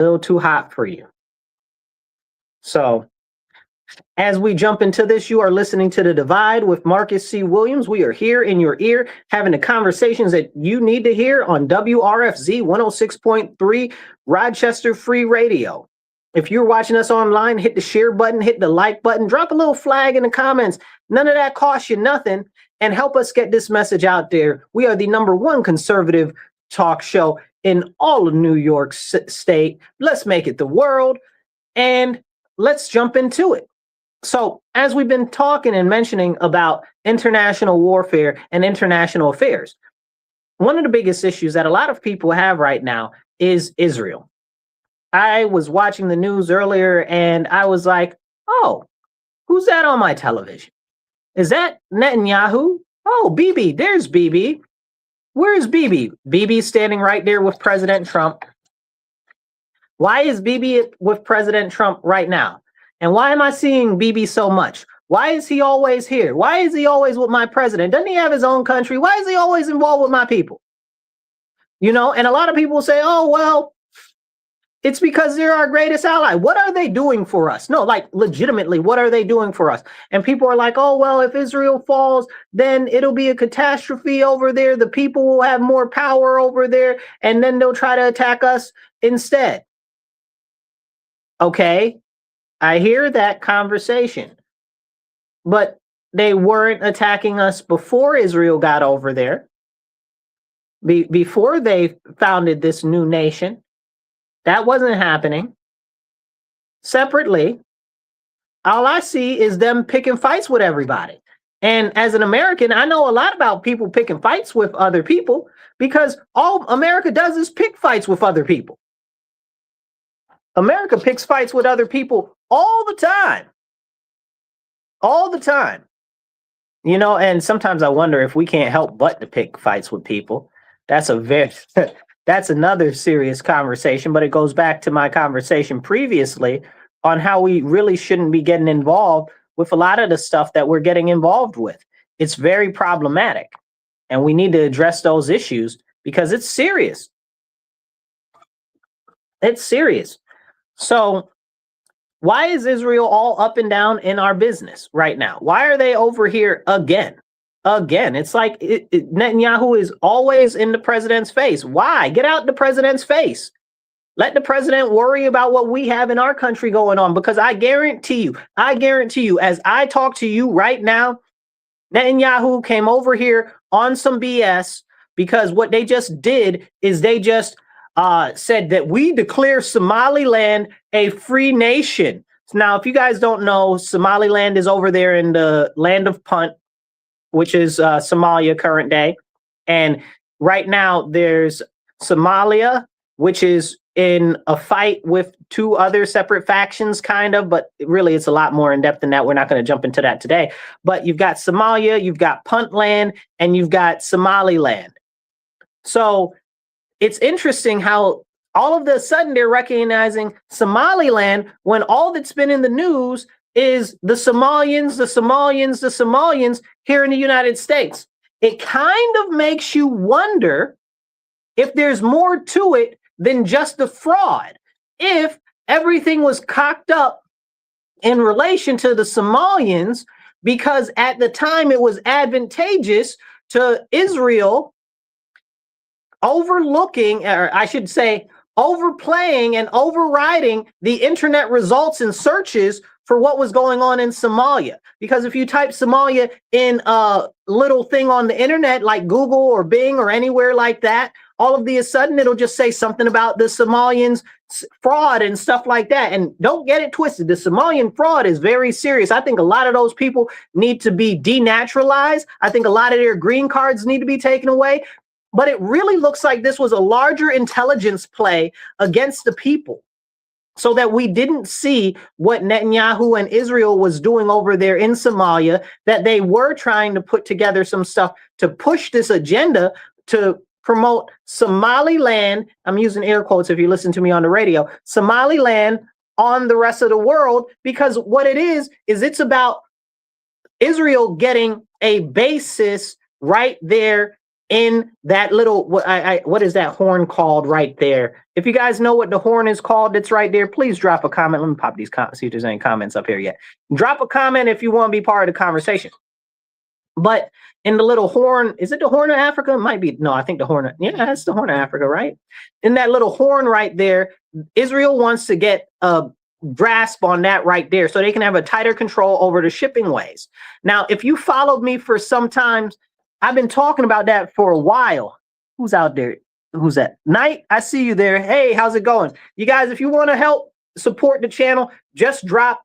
A little too hot for you. So, as we jump into this, you are listening to The Divide with Marcus C. Williams. We are here in your ear having the conversations that you need to hear on WRFZ 106.3 Rochester Free Radio. If you're watching us online, hit the share button, hit the like button, drop a little flag in the comments. None of that costs you nothing, and help us get this message out there. We are the #1 conservative talk show in all of New York State. Let's make it the world, and let's jump into it. So, as we've been talking and mentioning about international warfare and international affairs, one of the biggest issues that a lot of people have right now is Israel. I was watching the news earlier and I was like, oh, who's that on my television? Is that Netanyahu? Oh, Bibi, there's Bibi. Where's Bibi? Bibi's standing right there with President Trump. Why is Bibi with President Trump right now? And why am I seeing Bibi so much? Why is he always here? Why is he always with my president? Doesn't he have his own country? Why is he always involved with my people? You know, and a lot of people say, oh, well, it's because they're our greatest ally. What are they doing for us? No, like legitimately, what are they doing for us? And people are like, oh, well, if Israel falls, then it'll be a catastrophe over there. The people will have more power over there, and then they'll try to attack us instead. Okay, I hear that conversation, but they weren't attacking us before Israel got over there, before they founded this new nation. That wasn't happening. Separately, all I see is them picking fights with everybody. And as an American, I know a lot about people picking fights with other people, because all America does is pick fights with other people. America picks fights with other people all the time. All the time. You know, and sometimes I wonder if we can't help but to pick fights with people. That's that's another serious conversation, but it goes back to my conversation previously on how we really shouldn't be getting involved with a lot of the stuff that we're getting involved with. It's very problematic, and we need to address those issues because it's serious. It's serious. So why is Israel all up and down in our business right now? Why are they over here again? Again, it's like Netanyahu is always in the president's face. Why? Get out the president's face. Let the president worry about what we have in our country going on, because I guarantee you, as I talk to you right now, Netanyahu came over here on some BS, because what they just did is they just said that we declare Somaliland a free nation. Now, if you guys don't know, Somaliland is over there in the land of Punt, which is Somalia current day. And right now there's Somalia, which is in a fight with two other separate factions, kind of, but really it's a lot more in depth than that. We're not going to jump into that today. But you've got Somalia, you've got Puntland, and you've got Somaliland. So it's interesting how all of a sudden they're recognizing Somaliland when all that's been in the news is the Somalians here in the United States. It kind of makes you wonder if there's more to it than just the fraud. If everything was cocked up in relation to the Somalians, because at the time it was advantageous to Israel overlooking, or I should say, overplaying and overriding the internet results and searches for what was going on in Somalia. Because if you type Somalia in a little thing on the internet like Google or Bing or anywhere like that, all of a sudden it'll just say something about the Somalians fraud and stuff like that. And don't get it twisted. The Somalian fraud is very serious. I think a lot of those people need to be denaturalized. I think a lot of their green cards need to be taken away. But it really looks like this was a larger intelligence play against the people, so that we didn't see what Netanyahu and Israel was doing over there in Somalia, that they were trying to put together some stuff to push this agenda to promote Somaliland. I'm using air quotes if you listen to me on the radio, Somaliland on the rest of the world, because what it is it's about Israel getting a basis right there in that little, what is that horn called right there? If you guys know what the horn is called, it's right there. Please drop a comment. Let me pop these comments, see if there's any comments up here yet. Drop a comment if you want to be part of the conversation. But in the little horn, is it the Horn of Africa? It might be. No, I think the Horn. Yeah, that's the Horn of Africa, right? In that little horn right there, Israel wants to get a grasp on that right there so they can have a tighter control over the shipping ways. Now, if you followed me for some time, I've been talking about that for a while. Who's out there? Who's that? Knight, I see you there. Hey, how's it going? You guys, if you want to help support the channel, just drop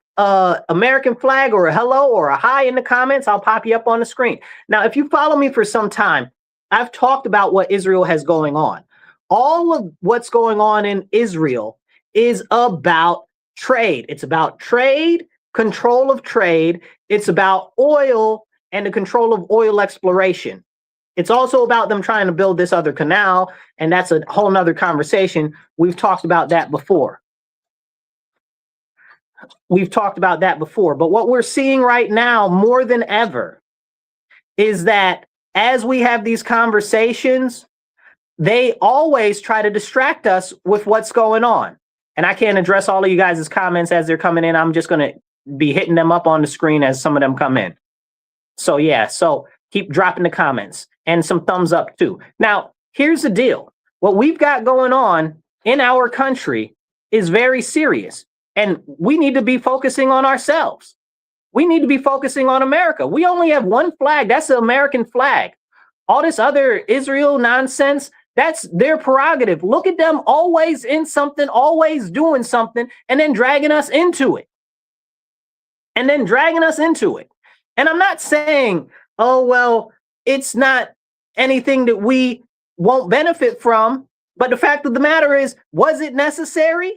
American flag or a hello or a hi in the comments. I'll pop you up on the screen. Now, if you follow me for some time, I've talked about what Israel has going on. All of what's going on in Israel is about trade. It's about trade, control of trade. It's about oil and the control of oil exploration. It's also about them trying to build this other canal, and that's a whole nother conversation. We've talked about that before. But what we're seeing right now more than ever is that as we have these conversations, they always try to distract us with what's going on. And I can't address all of you guys' comments as they're coming in. I'm just going to be hitting them up on the screen as some of them come in. So yeah, so keep dropping the comments and some thumbs up too. Now, here's the deal. What we've got going on in our country is very serious. And we need to be focusing on ourselves. We need to be focusing on America. We only have one flag. That's the American flag. All this other Israel nonsense, that's their prerogative. Look at them always in something, always doing something, and then dragging us into it. And I'm not saying, oh, well, it's not anything that we won't benefit from. But the fact of the matter is, was it necessary?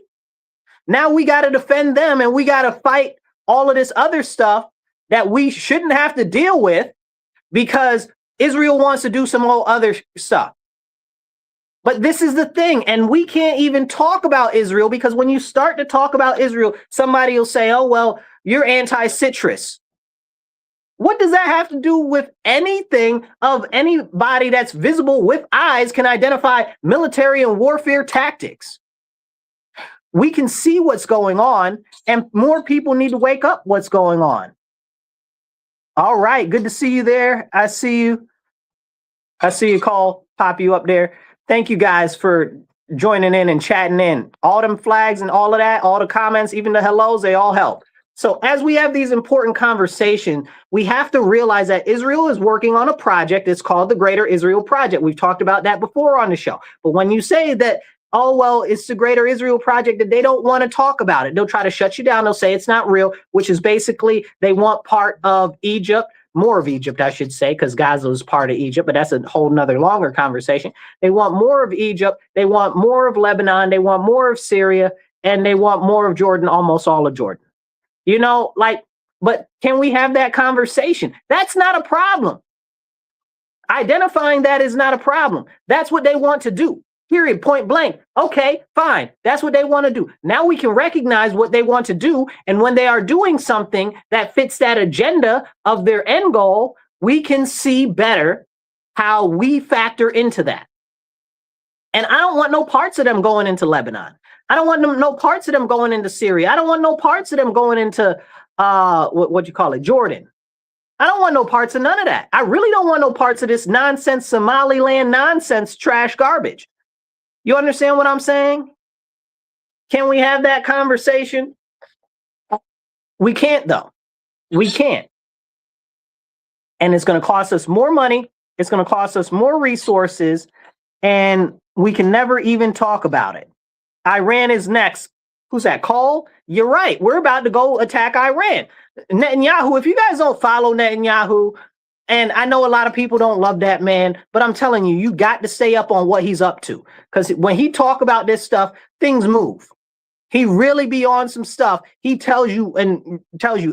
Now we got to defend them and we got to fight all of this other stuff that we shouldn't have to deal with because Israel wants to do some whole other stuff. But this is the thing. And we can't even talk about Israel because when you start to talk about Israel, somebody will say, oh, well, you're anti-citrus. What does that have to do with anything of anybody that's visible with eyes can identify military and warfare tactics? We can see what's going on, and more people need to wake up what's going on. All right, good to see you there. I see you. Call, pop you up there. Thank you guys for joining in and chatting in. All them flags and all of that, all the comments, even the hellos, they all help. So as we have these important conversations, we have to realize that Israel is working on a project. It's called the Greater Israel Project. We've talked about that before on the show. But when you say that, oh, well, it's the Greater Israel Project, that they don't want to talk about it. They'll try to shut you down. They'll say it's not real, which is basically they want part of Egypt, more of Egypt, I should say, because Gaza is part of Egypt, but that's a whole nother longer conversation. They want more of Egypt. They want more of Lebanon. They want more of Syria, and they want more of Jordan, almost all of Jordan. You know, like, but can we have that conversation? That's not a problem. Identifying that is not a problem. That's what they want to do. Period, point blank. Okay, fine. That's what they want to do. Now we can recognize what they want to do. And when they are doing something that fits that agenda of their end goal, we can see better how we factor into that. And I don't want no parts of them going into Lebanon. I don't want no parts of them going into Syria. I don't want no parts of them going into, what you call it, Jordan. I don't want no parts of none of that. I really don't want no parts of this nonsense Somaliland nonsense trash garbage. You understand what I'm saying? Can we have that conversation? We can't, though. We can't. And it's going to cost us more money. It's going to cost us more resources. And we can never even talk about it. Iran is next. Who's that? Cole? You're right. We're about to go attack Iran. Netanyahu, if you guys don't follow Netanyahu, and I know a lot of people don't love that man, but I'm telling you, you got to stay up on what he's up to. Because when he talk about this stuff, things move. He really be on some stuff. He tells you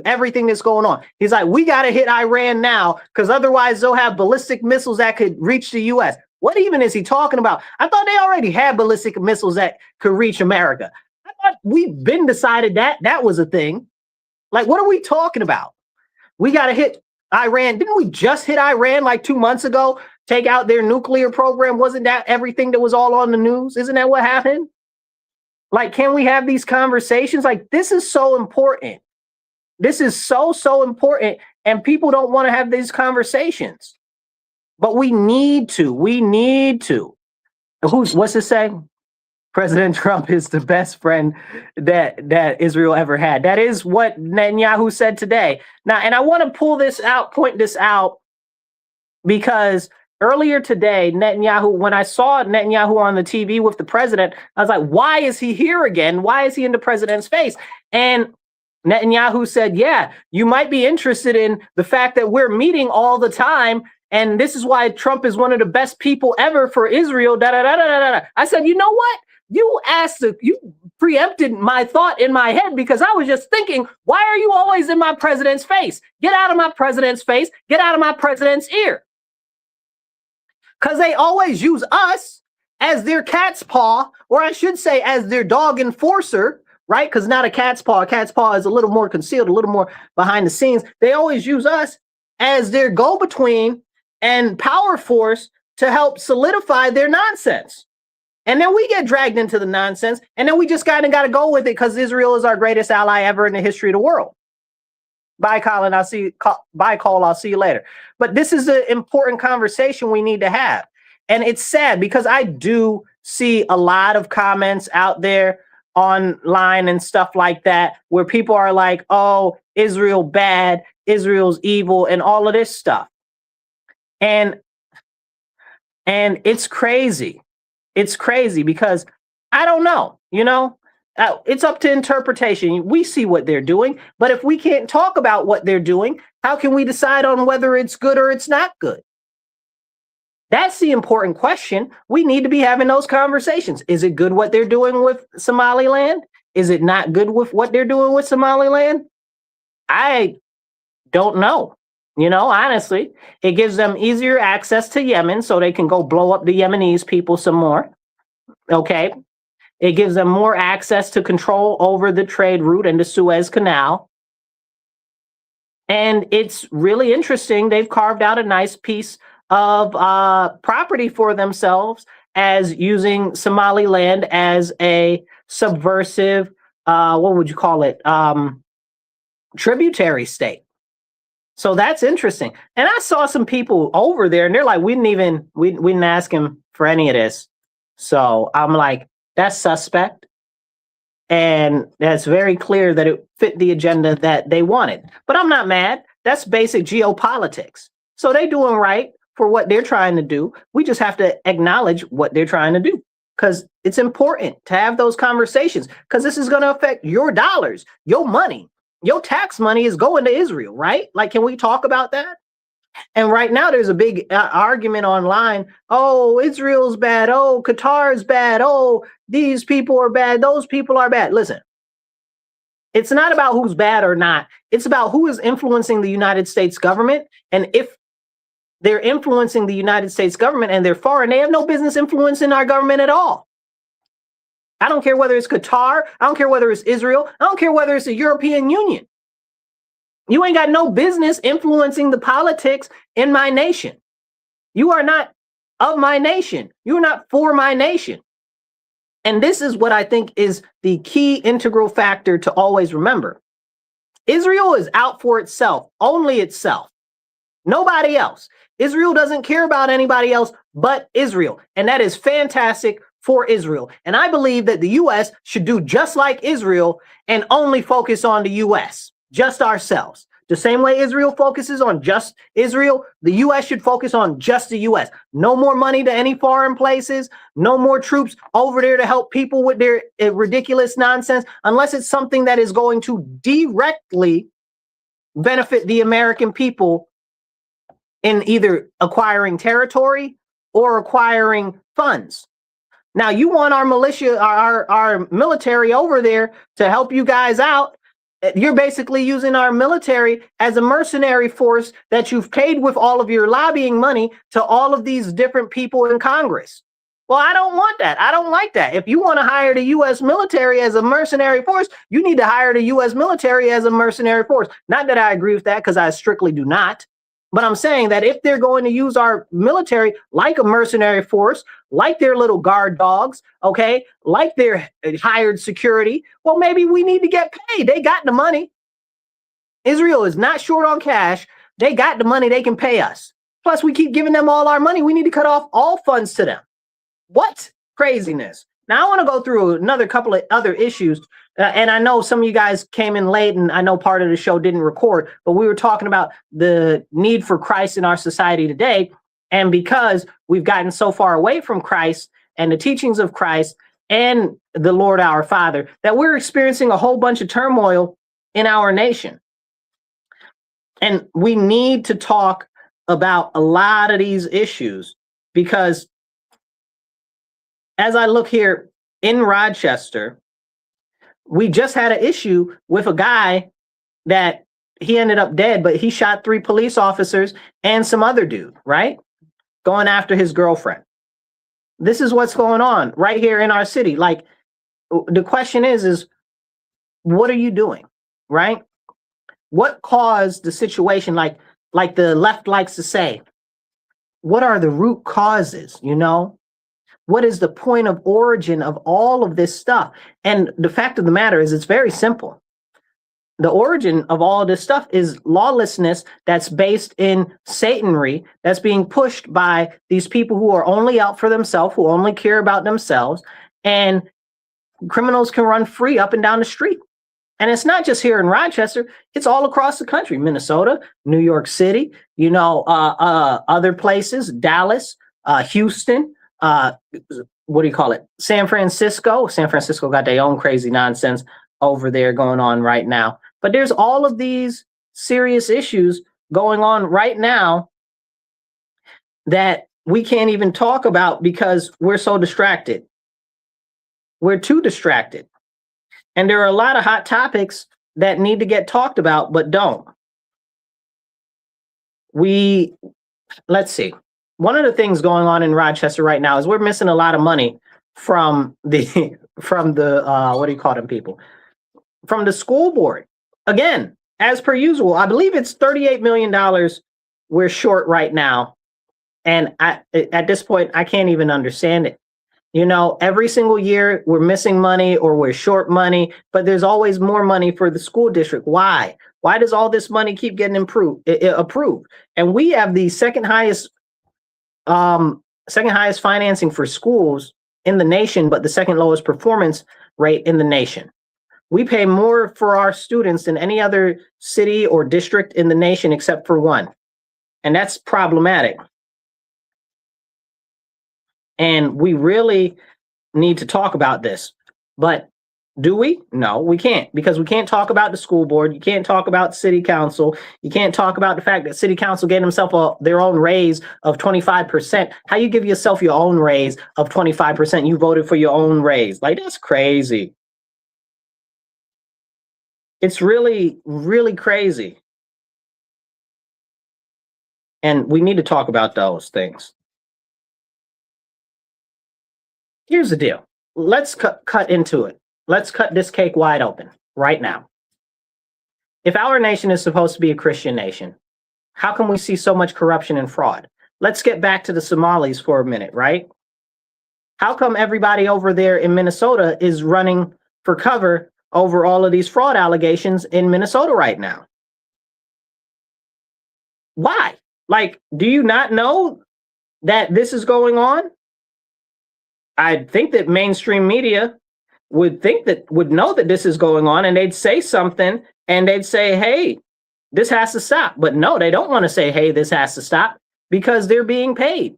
everything that's going on. He's like, we got to hit Iran now because otherwise they'll have ballistic missiles that could reach the U.S. What even is he talking about? I thought they already had ballistic missiles that could reach America. I thought we've been decided that that was a thing. Like, what are we talking about? We got to hit Iran. Didn't we just hit Iran like 2 months ago? take out their nuclear program? Wasn't that everything that was all on the news? Isn't that what happened? Like, can we have these conversations? Like, this is so important. This is so important. And people don't want to have these conversations. But we need to. We need to. What's it say? President Trump is the best friend that Israel ever had. That is what Netanyahu said today. Now, and I want to point this out, because earlier today, Netanyahu, when I saw Netanyahu on the TV with the president, I was like, why is he here again? Why is he in the president's face? And Netanyahu said, yeah, you might be interested in the fact that we're meeting all the time, and this is why Trump is one of the best people ever for Israel. Da, da, da, da, da, da. I said, you know what? You preempted my thought in my head, because I was just thinking, why are you always in my president's face? Get out of my president's face. Get out of my president's ear. Because they always use us as their cat's paw, or I should say as their dog enforcer, right? Because not a cat's paw. A cat's paw is a little more concealed, a little more behind the scenes. They always use us as their go-between and power force to help solidify their nonsense. And then we get dragged into the nonsense, and then we just kind of got to go with it because Israel is our greatest ally ever in the history of the world. Bye, Colin. Bye, Cole. I'll see you later. But this is an important conversation we need to have. And it's sad because I do see a lot of comments out there online and stuff like that where people are like, oh, Israel bad, Israel's evil, and all of this stuff. And it's crazy. It's crazy because I don't know, it's up to interpretation. We see what they're doing, but if we can't talk about what they're doing, how can we decide on whether it's good or it's not good? That's the important question. We need to be having those conversations. Is it good what they're doing with Somaliland? Is it not good with what they're doing with Somaliland? I don't know. Honestly, it gives them easier access to Yemen so they can go blow up the Yemenis people some more. Okay. It gives them more access to control over the trade route and the Suez Canal. And it's really interesting. They've carved out a nice piece of property for themselves as using Somaliland as a subversive, what would you call it? Tributary state. So that's interesting. And I saw some people over there and they're like, we didn't ask him for any of this. So I'm like, that's suspect. And that's very clear that it fit the agenda that they wanted. But I'm not mad. That's basic geopolitics. So they're doing right for what they're trying to do. We just have to acknowledge what they're trying to do, because it's important to have those conversations, because this is going to affect your dollars, your money. Your tax money is going to Israel, right? Like, can we talk about that? And right now there's a big argument online. Oh, Israel's bad. Oh, Qatar's bad. Oh, these people are bad. Those people are bad. Listen, it's not about who's bad or not. It's about who is influencing the United States government. And if they're influencing the United States government and they're foreign, they have no business influencing our government at all. I don't care whether it's Qatar. I don't care whether it's Israel. I don't care whether it's the European Union. You ain't got no business influencing the politics in my nation. You are not of my nation. You're not for my nation. And this is what I think is the key integral factor to always remember. Israel is out for itself, only itself, nobody else. Israel doesn't care about anybody else but Israel. And that is fantastic for Israel. And I believe that the U.S. should do just like Israel and only focus on the U.S., just ourselves. The same way Israel focuses on just Israel, the U.S. should focus on just the U.S. No more money to any foreign places. No more troops over there to help people with their ridiculous nonsense, unless it's something that is going to directly benefit the American people in either acquiring territory or acquiring funds. Now, you want our militia, our military over there to help you guys out. You're basically using our military as a mercenary force that you've paid with all of your lobbying money to all of these different people in Congress. Well, I don't want that. I don't like that. If you want to hire the U.S. military as a mercenary force, you need to hire the U.S. military as a mercenary force. Not that I agree with that, because I strictly do not. But I'm saying that if they're going to use our military like a mercenary force, like their little guard dogs, okay, like their hired security, well, maybe we need to get paid. They got the money. Israel is not short on cash. They got the money. They can pay us. Plus, we keep giving them all our money. We need to cut off all funds to them. What craziness. Now, I want to go through another couple of other issues. And I know some of you guys came in late, and I know part of the show didn't record, but we were talking about the need for Christ in our society today. And because we've gotten so far away from Christ and the teachings of Christ and the Lord our Father, that we're experiencing a whole bunch of turmoil in our nation. And we need to talk about a lot of these issues, because as I look here in Rochester, we just had an issue with a guy that he ended up dead, but he shot 3 police officers and some other dude, right? Going after his girlfriend. This is what's going on right here in our city. Like, the question is what are you doing, right? What caused the situation? Like the left likes to say, what are the root causes, you know? What is the point of origin of all of this stuff? And the fact of the matter is, it's very simple. The origin of all of this stuff is lawlessness that's based in Satanry, that's being pushed by these people who are only out for themselves, who only care about themselves, and criminals can run free up and down the street. And it's not just here in Rochester, it's all across the country, Minnesota, New York City, you know, other places, Dallas, Houston, what do you call it? San Francisco. San Francisco got their own crazy nonsense over there going on right now. But there's all of these serious issues going on right now that we can't even talk about because we're so distracted. We're too distracted. And there are a lot of hot topics that need to get talked about, but don't. Let's see. One of the things going on in Rochester right now is we're missing a lot of money from the what do you call them people? From the school board. Again, as per usual, I believe it's $38 million we're short right now. And at this point, I can't even understand it. You know, every single year we're missing money or we're short money, but there's always more money for the school district. Why? Why does all this money keep getting approved? And we have the second highest financing for schools in the nation, but the second lowest performance rate in the nation. We pay more for our students than any other city or district in the nation except for one. And that's problematic. And we really need to talk about this. But do we? No, we can't, because we can't talk about the school board. You can't talk about city council. You can't talk about the fact that city council gave themselves their own raise of 25%. How you give yourself your own raise of 25%? You voted for your own raise. Like, that's crazy. It's really, really crazy. And we need to talk about those things. Here's the deal. Let's cut into it. Let's cut this cake wide open right now. If our nation is supposed to be a Christian nation, how can we see so much corruption and fraud? Let's get back to the Somalis for a minute, right? How come everybody over there in Minnesota is running for cover over all of these fraud allegations in Minnesota right now? Why? Like, do you not know that this is going on? I think that mainstream media would know that this is going on, and they'd say something, and they'd say, hey, this has to stop. But no, they don't want to say, hey, this has to stop, because they're being paid.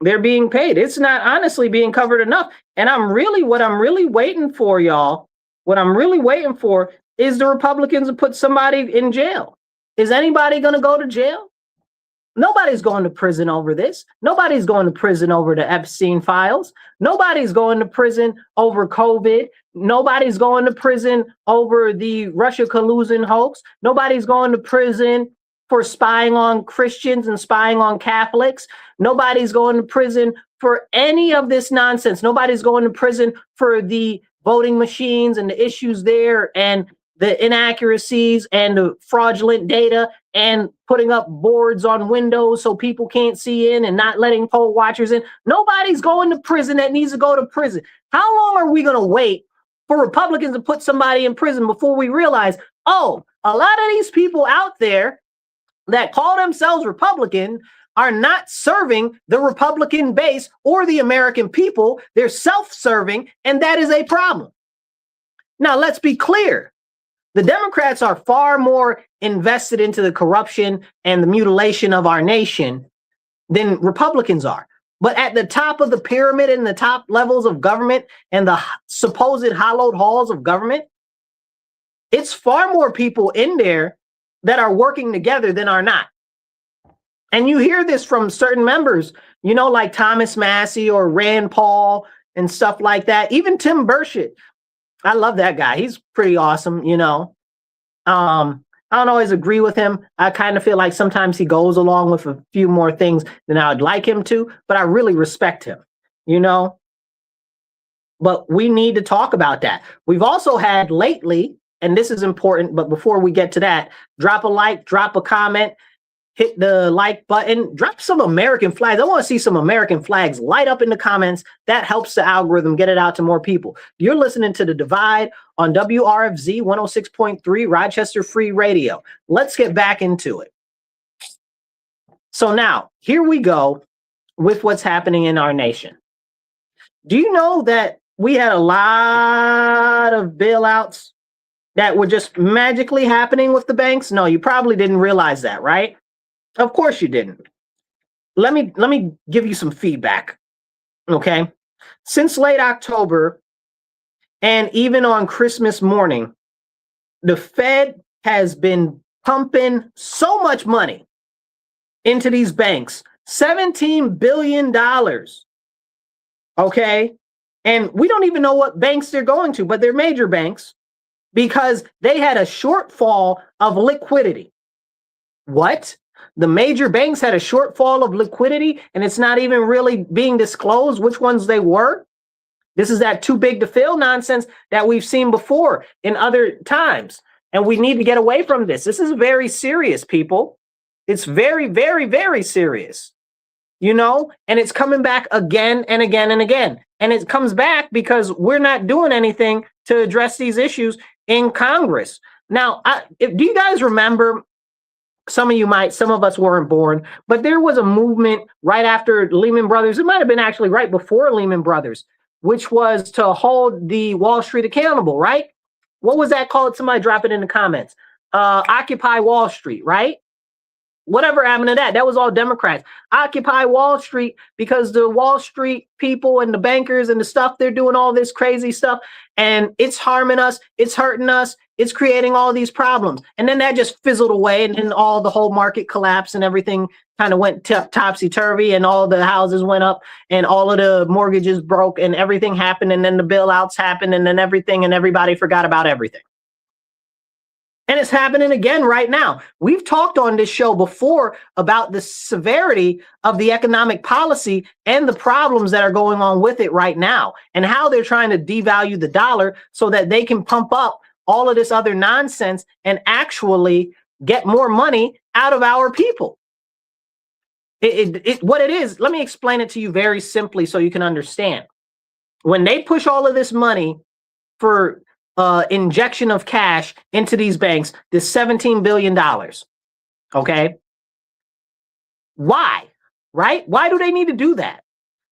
They're being paid. It's not honestly being covered enough. And what I'm really waiting for, y'all, what I'm really waiting for is the Republicans to put somebody in jail. Is anybody going to go to jail? Nobody's going to prison over this. Nobody's going to prison over the Epstein files. Nobody's going to prison over COVID. Nobody's going to prison over the Russia collusion hoax. Nobody's going to prison for spying on Christians and spying on Catholics. Nobody's going to prison for any of this nonsense. Nobody's going to prison for the voting machines and the issues there and the inaccuracies and the fraudulent data and putting up boards on windows so people can't see in and not letting poll watchers in. Nobody's going to prison that needs to go to prison. How long are we going to wait for Republicans to put somebody in prison before we realize, oh, a lot of these people out there that call themselves Republican are not serving the Republican base or the American people. They're self-serving, and that is a problem. Now, let's be clear. The Democrats are far more invested into the corruption and the mutilation of our nation than Republicans are. But at the top of the pyramid, in the top levels of government and the supposed hallowed halls of government, it's far more people in there that are working together than are not. And you hear this from certain members, like Thomas Massie or Rand Paul and stuff like that. Even Tim Burchett. I love that guy. He's pretty awesome, I don't always agree with him. I kind of feel like sometimes he goes along with a few more things than I would like him to, but I really respect him, But we need to talk about that. We've also had lately, and this is important, but before we get to that, drop a like, drop a comment, hit the like button, drop some American flags. I want to see some American flags light up in the comments. That helps the algorithm get it out to more people. You're listening to The Divide on WRFZ 106.3 Rochester Free Radio. Let's get back into it. So now, here we go with what's happening in our nation. Do you know that we had a lot of bailouts that were just magically happening with the banks? No, you probably didn't realize that, right? Of course you didn't. Let me give you some feedback, okay? Since late October and even on Christmas morning, the Fed has been pumping so much money into these banks, $17 billion, okay? And we don't even know what banks they're going to, but they're major banks because they had a shortfall of liquidity. What? The major banks had a shortfall of liquidity and it's not even really being disclosed which ones they were? This is that too big to fail nonsense that we've seen before in other times. And we need to get away from this. This is very serious, people. It's very, very, very serious. And it's coming back again and again and again. And it comes back because we're not doing anything to address these issues in Congress. Now, do you guys remember? Some of you might, some of us weren't born, but there was a movement right after Lehman Brothers. It might have been actually right before Lehman Brothers, which was to hold the Wall Street accountable, right? What was that called? Somebody drop it in the comments. Occupy Wall Street, right? Whatever happened to that? That was all Democrats. Occupy Wall Street because the Wall Street people and the bankers and the stuff, they're doing all this crazy stuff and it's harming us. It's hurting us. It's creating all these problems. And then that just fizzled away and then the whole market collapsed and everything kind of went topsy-turvy and all the houses went up and all of the mortgages broke and everything happened and then the bailouts happened and then everything and everybody forgot about everything. And it's happening again right now. We've talked on this show before about the severity of the economic policy and the problems that are going on with it right now and how they're trying to devalue the dollar so that they can pump up all of this other nonsense and actually get more money out of our people. What it is, let me explain it to you very simply so you can understand. When they push all of this money for injection of cash into these banks, this $17 billion. Okay. Why? Right? Why do they need to do that?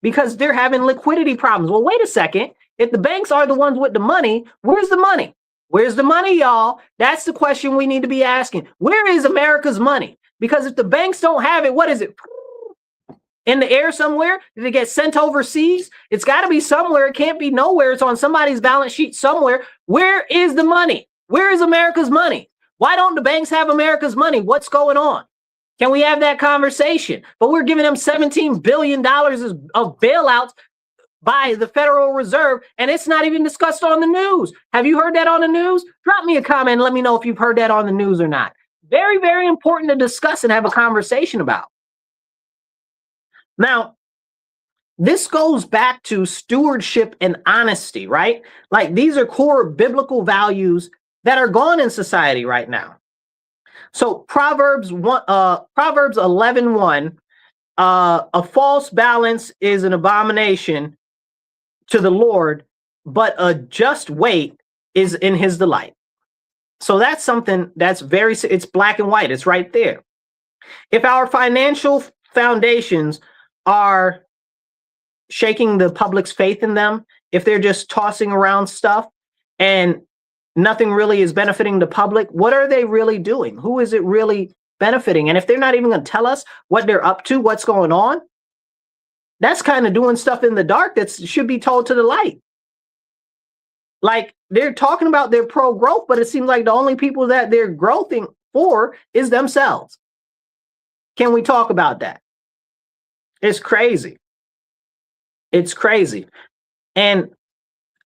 Because they're having liquidity problems. Well, wait a second. If the banks are the ones with the money, where's the money? Where's the money, y'all? That's the question we need to be asking. Where is America's money? Because if the banks don't have it, what is it? In the air somewhere? Did it get sent overseas? It's got to be somewhere. It can't be nowhere. It's on somebody's balance sheet somewhere. Where is the money? Where is America's money? Why don't the banks have America's money? What's going on? Can we have that conversation? But we're giving them $17 billion of bailouts by the Federal Reserve, and it's not even discussed on the news. Have you heard that on the news? Drop me a comment and let me know if you've heard that on the news or not. Very, very important to discuss and have a conversation about. Now, this goes back to stewardship and honesty, right? Like these are core biblical values that are gone in society right now. So Proverbs 11:1, a false balance is an abomination to the Lord, but a just weight is in his delight. So that's something that's it's black and white. It's right there. If our financial foundations are shaking the public's faith in them, if they're just tossing around stuff and nothing really is benefiting the public, what are they really doing? Who is it really benefiting? And if they're not even going to tell us what they're up to, what's going on, that's kind of doing stuff in the dark that should be told to the light. Like, they're talking about their pro-growth, but it seems like the only people that they're growthing for is themselves. Can we talk about that? It's crazy. It's crazy. And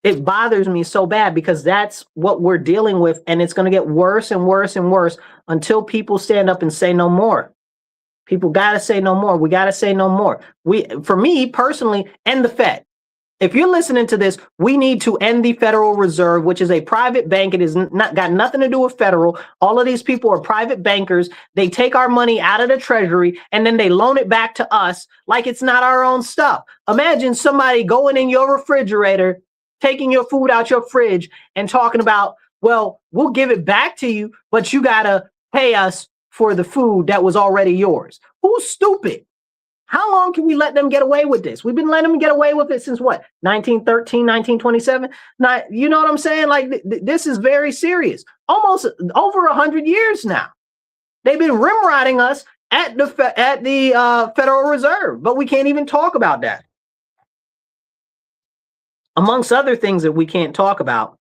it bothers me so bad because that's what we're dealing with. And it's going to get worse and worse and worse until people stand up and say no more. People got to say no more. We got to say no more. For me personally, end the Fed. If you're listening to this, we need to end the Federal Reserve, which is a private bank. It is not got nothing to do with federal. All of these people are private bankers. They take our money out of the treasury and then they loan it back to us like it's not our own stuff. Imagine somebody going in your refrigerator, taking your food out your fridge and talking about, well, we'll give it back to you, but you got to pay us for the food that was already yours. Who's stupid? How long can we let them get away with this? We've been letting them get away with it since what? 1913, 1927? You know what I'm saying? Like, this is very serious. Almost over 100 years now. They've been rimrodding us at the Federal Reserve, but we can't even talk about that. Amongst other things that we can't talk about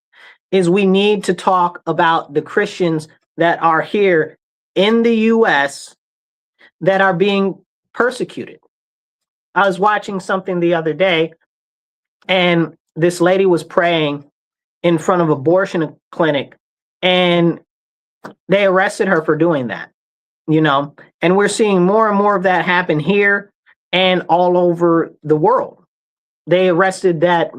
is we need to talk about the Christians that are here in the U.S. that are being persecuted. I was watching something the other day, and this lady was praying in front of an abortion clinic, and they arrested her for doing that, you know, and we're seeing more and more of that happen here and all over the world. They arrested that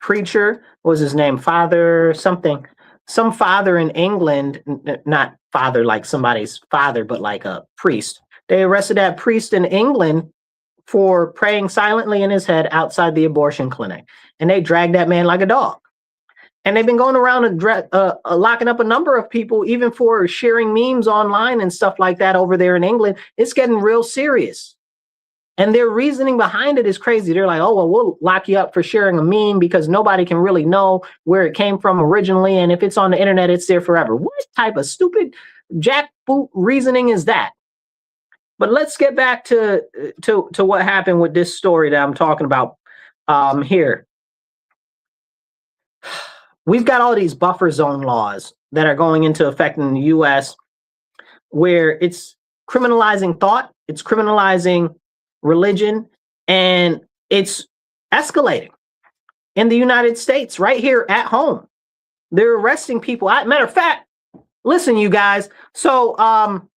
preacher, what was his name? Father something, some father in England, not father like somebody's father, but like a priest. They arrested that priest in England for praying silently in his head outside the abortion clinic. And they dragged that man like a dog. And they've been going around and locking up a number of people, even for sharing memes online and stuff like that over there in England. It's getting real serious. And their reasoning behind it is crazy. They're like, oh, well, we'll lock you up for sharing a meme because nobody can really know where it came from originally. And if it's on the internet, it's there forever. What type of stupid jackboot reasoning is that? But let's get back to what happened with this story that I'm talking about here. We've got all these buffer zone laws that are going into effect in the U.S. where it's criminalizing thought, it's criminalizing religion, and it's escalating in the United States right here at home. They're arresting people. Matter of fact, listen, you guys. So I'm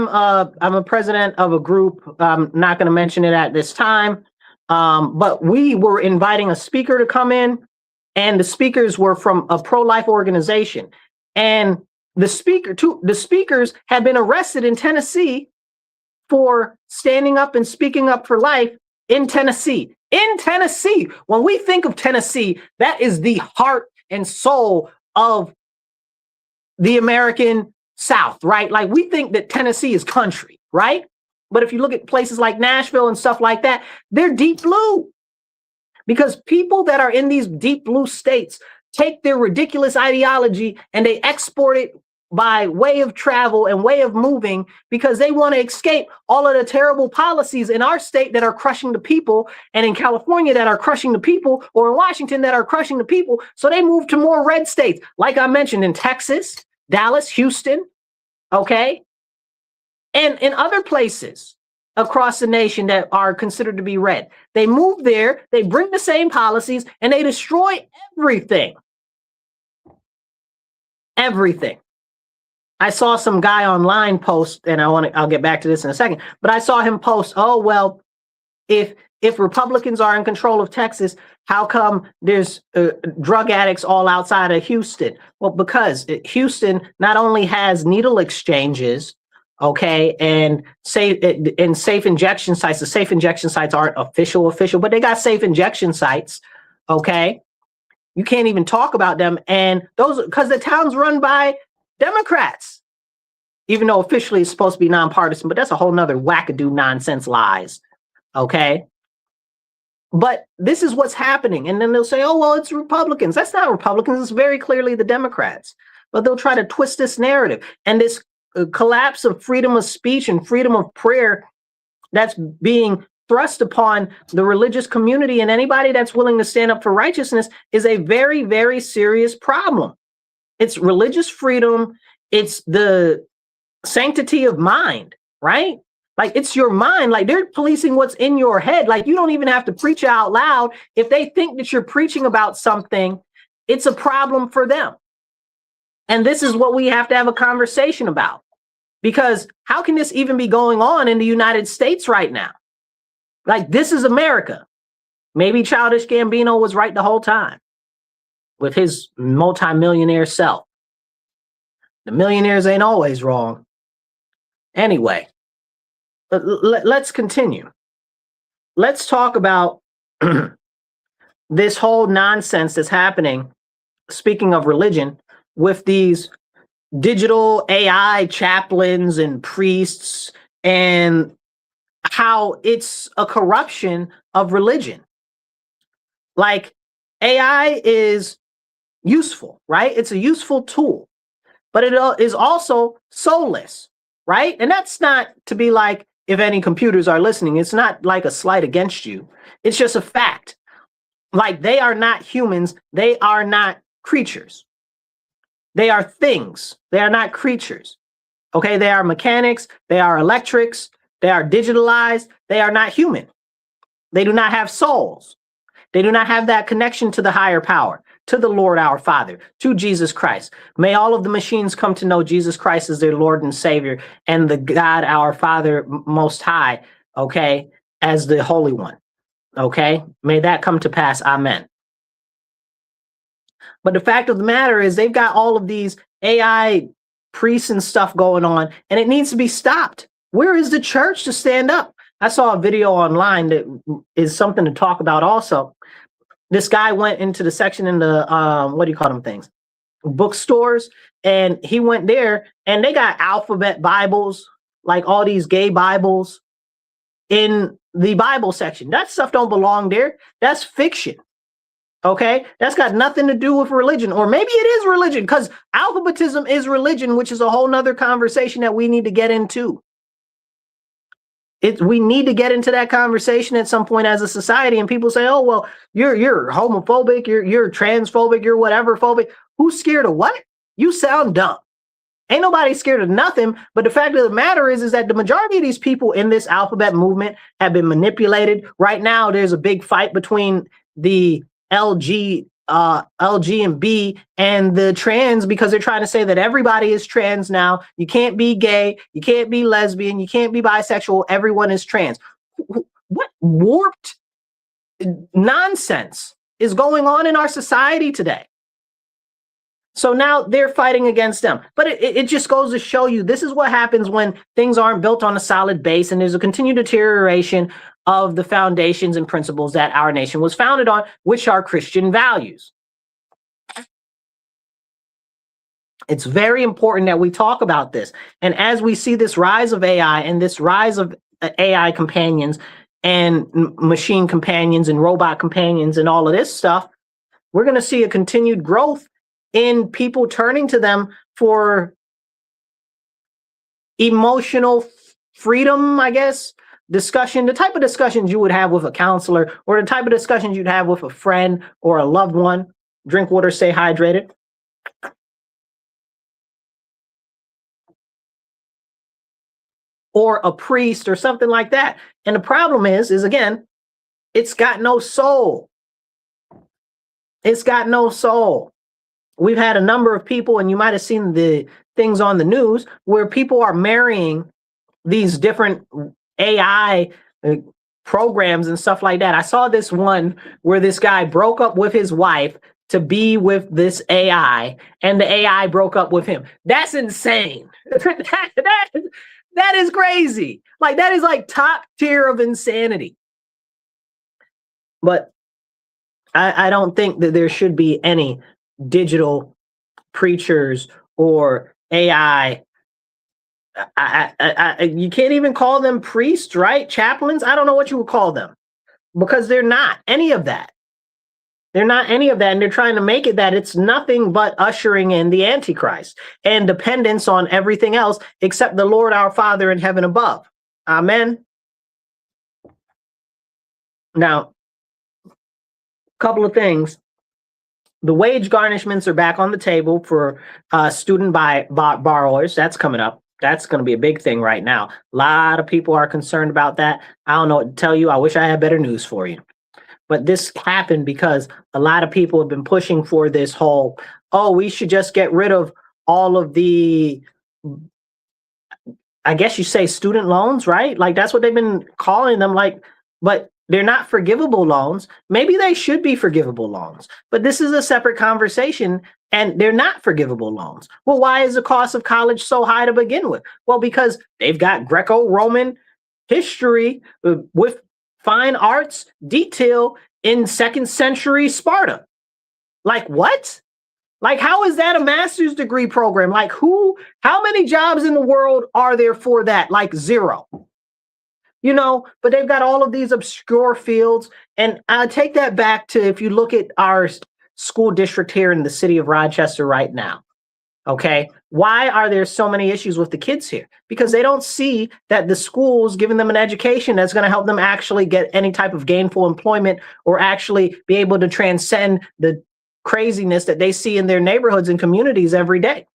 a president of a group. I'm not going to mention it at this time, but we were inviting a speaker to come in, and the speakers were from a pro-life organization, and the speakers had been arrested in Tennessee for standing up and speaking up for life in Tennessee. In Tennessee, when we think of Tennessee, that is the heart and soul of the American South, right? Like, we think that Tennessee is country, right? But if you look at places like Nashville and stuff like that, they're deep blue. Because people that are in these deep blue states take their ridiculous ideology and they export it by way of travel and way of moving because they want to escape all of the terrible policies in our state that are crushing the people, and in California that are crushing the people, or in Washington that are crushing the people. So they move to more red states, like I mentioned, in Texas, Dallas, Houston, okay? And in other places across the nation that are considered to be red. They move there, they bring the same policies, and they destroy everything. Everything. I saw some guy online post, and I'll get back to this in a second, but I saw him post, oh, well, if Republicans are in control of Texas, how come there's drug addicts all outside of Houston? Well, because Houston not only has needle exchanges, okay, and safe injection sites. The safe injection sites aren't official, but they got safe injection sites, okay? You can't even talk about them, and those because the town's run by Democrats, even though officially it's supposed to be nonpartisan, but that's a whole nother wackadoo nonsense lies, okay? But this is what's happening, and then they'll say, oh, well, it's Republicans. That's not Republicans, it's very clearly the Democrats. But they'll try to twist this narrative, and this collapse of freedom of speech and freedom of prayer that's being thrust upon the religious community and anybody that's willing to stand up for righteousness is a very, very serious problem. It's religious freedom. It's the sanctity of mind, right? Like, it's your mind. Like, they're policing what's in your head. Like, you don't even have to preach out loud. If they think that you're preaching about something, it's a problem for them. And this is what we have to have a conversation about. Because how can this even be going on in the United States right now? Like, this is America. Maybe Childish Gambino was right the whole time with his multimillionaire self. The millionaires ain't always wrong. Anyway, let's continue. Let's talk about this whole nonsense that's happening, speaking of religion, with these digital AI chaplains and priests, and how it's a corruption of religion. Like, AI is useful, right? It's a useful tool, but it is also soulless, right? And that's not to be like, if any computers are listening, it's not like a slight against you. It's just a fact. Like, they are not humans. They are not creatures. They are things. They are not creatures. Okay, they are mechanics. They are electrics. They are digitalized. They are not human. They do not have souls. They do not have that connection to the higher power, to the Lord our Father, to Jesus Christ. May all of the machines come to know Jesus Christ as their Lord and Savior, and the God our Father Most High, okay, as the Holy One. Okay, may that come to pass. Amen. But the fact of the matter is, they've got all of these AI priests and stuff going on, and it needs to be stopped. Where is the church to stand up? I saw a video online that is something to talk about also. This guy went into the section in the, what do you call them things? Bookstores, and he went there, and they got alphabet Bibles, like all these gay Bibles in the Bible section. That stuff don't belong there. That's fiction. Okay, that's got nothing to do with religion, or maybe it is religion, because alphabetism is religion, which is a whole nother conversation that we need to get into. We need to get into that conversation at some point as a society, and people say, "Oh, well, you're homophobic, you're transphobic, you're whatever phobic." Who's scared of what? You sound dumb. Ain't nobody scared of nothing. But the fact of the matter is that the majority of these people in this alphabet movement have been manipulated. Right now, there's a big fight between the LG and B and the trans, because they're trying to say that everybody is trans now. You can't be gay, you can't be lesbian, you can't be bisexual, everyone is trans. What warped nonsense is going on in our society today? So now they're fighting against them. But it just goes to show you, this is what happens when things aren't built on a solid base, and there's a continued deterioration of the foundations and principles that our nation was founded on, which are Christian values. It's very important that we talk about this. And as we see this rise of AI and this rise of AI companions and machine companions and robot companions and all of this stuff, we're going to see a continued growth in people turning to them for emotional freedom, I guess, discussion, the type of discussions you would have with a counselor, or the type of discussions you'd have with a friend or a loved one. Drink water, stay hydrated. Or a priest or something like that. And the problem is again, it's got no soul. It's got no soul. We've had a number of people, and you might have seen the things on the news, where people are marrying these different AI programs and stuff like that. I saw this one where this guy broke up with his wife to be with this AI, and the AI broke up with him. That's insane. That is crazy. Like, that is like top tier of insanity. But I don't think that there should be any digital preachers or AI. You can't even call them priests, right? Chaplains. I don't know what you would call them, because they're not any of that. They're not any of that, and they're trying to make it that it's nothing but ushering in the Antichrist and dependence on everything else except the Lord our Father in heaven above. Amen. Now, a couple of things. The wage garnishments are back on the table for student borrowers. That's coming up. That's going to be a big thing right now. A lot of people are concerned about that. I don't know what to tell you. I wish I had better news for you. But this happened because a lot of people have been pushing for this whole, oh, we should just get rid of all of the, I guess you say, student loans, right? Like, that's what they've been calling them. Like, but they're not forgivable loans. Maybe they should be forgivable loans, but this is a separate conversation, and they're not forgivable loans. Well, why is the cost of college so high to begin with? Well, because they've got Greco-Roman history with fine arts detail in 2nd century Sparta. Like, what? Like, how is that a master's degree program? Like, how many jobs in the world are there for that? Like, zero. You know, but they've got all of these obscure fields. And I take that back to, if you look at our school district here in the city of Rochester right now, okay, why are there so many issues with the kids here? Because they don't see that the school's giving them an education that's going to help them actually get any type of gainful employment, or actually be able to transcend the craziness that they see in their neighborhoods and communities every day.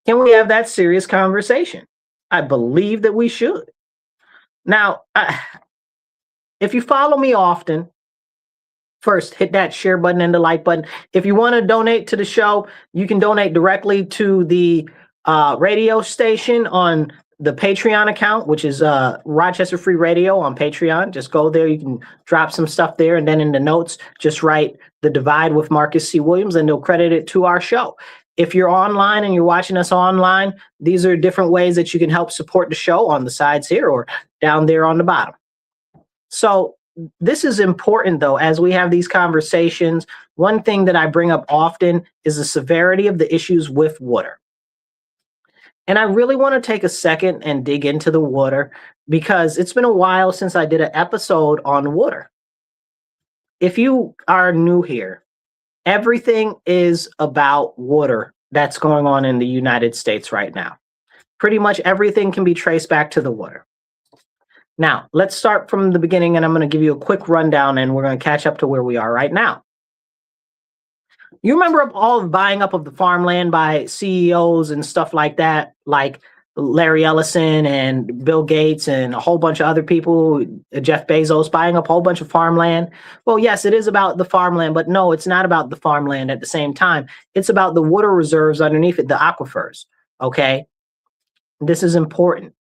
Can we have that serious conversation? I believe that we should. Now, if you follow me often, first, hit that share button and the like button. If you want to donate to the show, you can donate directly to the radio station on the Patreon account, which is Rochester Free Radio on Patreon. Just go there. You can drop some stuff there. And then in the notes, just write The Divide with Marcus C. Williams, and they'll credit it to our show. If you're online and you're watching us online, these are different ways that you can help support the show on the sides here or down there on the bottom. So this is important, though, as we have these conversations. One thing that I bring up often is the severity of the issues with water. And I really want to take a second and dig into the water, because it's been a while since I did an episode on water. If you are new here, everything is about water that's going on in the United States right now. Pretty much everything can be traced back to the water. Now, let's start from the beginning, and I'm going to give you a quick rundown, and we're going to catch up to where we are right now. You remember all the buying up of the farmland by CEOs and stuff like that, like Larry Ellison and Bill Gates and a whole bunch of other people, Jeff Bezos, buying up a whole bunch of farmland? Well, yes, it is about the farmland, but no, it's not about the farmland at the same time. It's about the water reserves underneath it, the aquifers, okay? This is important.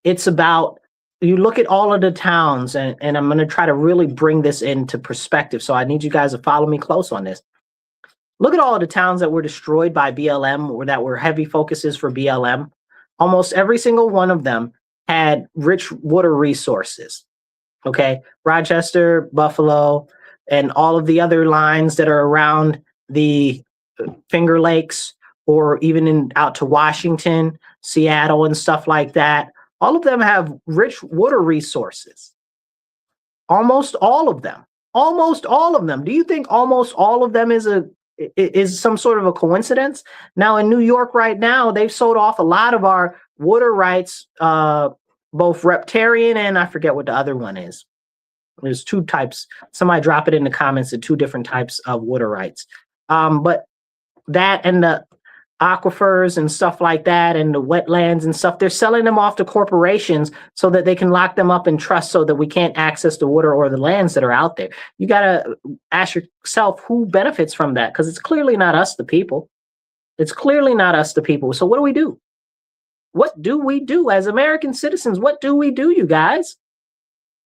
It's about, you look at all of the towns, and I'm going to try to really bring this into perspective, so I need you guys to follow me close on this. Look at all of the towns that were destroyed by BLM, or that were heavy focuses for BLM. Almost every single one of them had rich water resources, okay? Rochester, Buffalo, and all of the other lines that are around the Finger Lakes, or even out to Washington, Seattle, and stuff like that. All of them have rich water resources. Almost all of them. Almost all of them. Do you think almost all of them is some sort of a coincidence? Now in New York right now, they've sold off a lot of our water rights, both riparian and I forget what the other one is. There's two types. Somebody drop it in the comments, the two different types of water rights. But that and the aquifers and stuff like that, and the wetlands and stuff, they're selling them off to corporations so that they can lock them up in trust, so that we can't access the water or the lands that are out there. You got to ask yourself who benefits from that, because it's clearly not us, the people. It's clearly not us, the people. So what do we do? What do we do as American citizens? What do we do, you guys?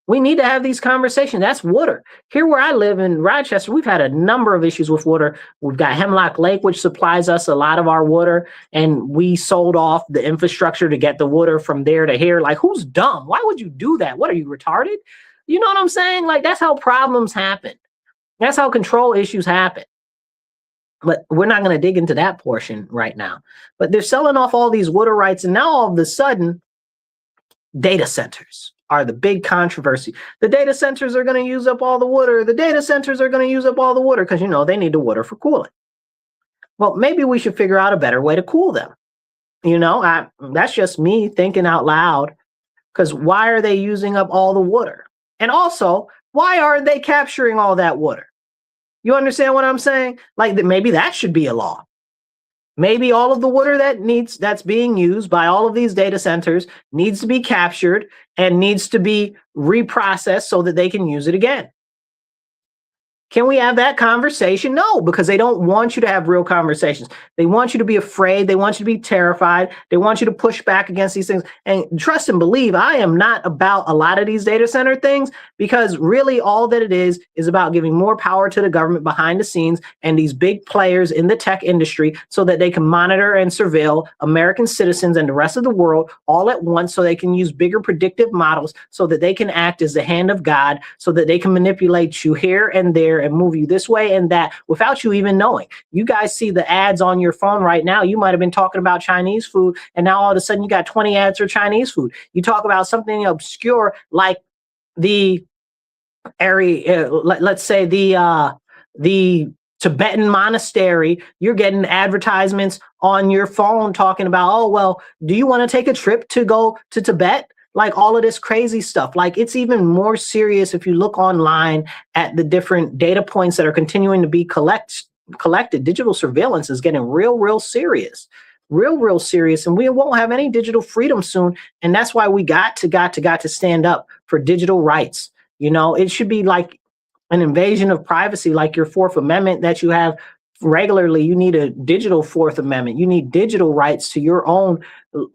We need to have these conversations. That's water. Here where I live in Rochester, we've had a number of issues with water. We've got Hemlock Lake, which supplies us a lot of our water, and we sold off the infrastructure to get the water from there to here. Like, who's dumb? Why would you do that? What, are you retarded? You know what I'm saying? Like, that's how problems happen. That's how control issues happen. But we're not going to dig into that portion right now. But they're selling off all these water rights, and now all of a sudden, data centers are the big controversy. The data centers are going to use up all the water. The data centers are going to use up all the water because, you know, they need the water for cooling. Well, maybe we should figure out a better way to cool them. You know, that's just me thinking out loud, because why are they using up all the water? And also, why aren't they capturing all that water? You understand what I'm saying? Like, maybe that should be a law. Maybe all of the water that's being used by all of these data centers needs to be captured and needs to be reprocessed so that they can use it again. Can we have that conversation? No, because they don't want you to have real conversations. They want you to be afraid. They want you to be terrified. They want you to push back against these things. And trust and believe, I am not about a lot of these data center things, because really all that it is about giving more power to the government behind the scenes and these big players in the tech industry so that they can monitor and surveil American citizens and the rest of the world all at once, so they can use bigger predictive models so that they can act as the hand of God, so that they can manipulate you here and there and move you this way and that without you even knowing. You guys see the ads on your phone right now. You might have been talking about Chinese food, and now all of a sudden you got 20 ads for Chinese food. You talk about something obscure like the area, let's say the Tibetan monastery. You're getting advertisements on your phone talking about, oh, well, do you want to take a trip to go to Tibet? Like, all of this crazy stuff. Like, it's even more serious if you look online at the different data points that are continuing to be collected. Digital surveillance is getting real serious, real serious, and we won't have any digital freedom soon. And that's why we got to stand up for digital rights. You know, it should be like an invasion of privacy, like your Fourth Amendment that you have regularly. You need a digital Fourth Amendment. You need digital rights to your own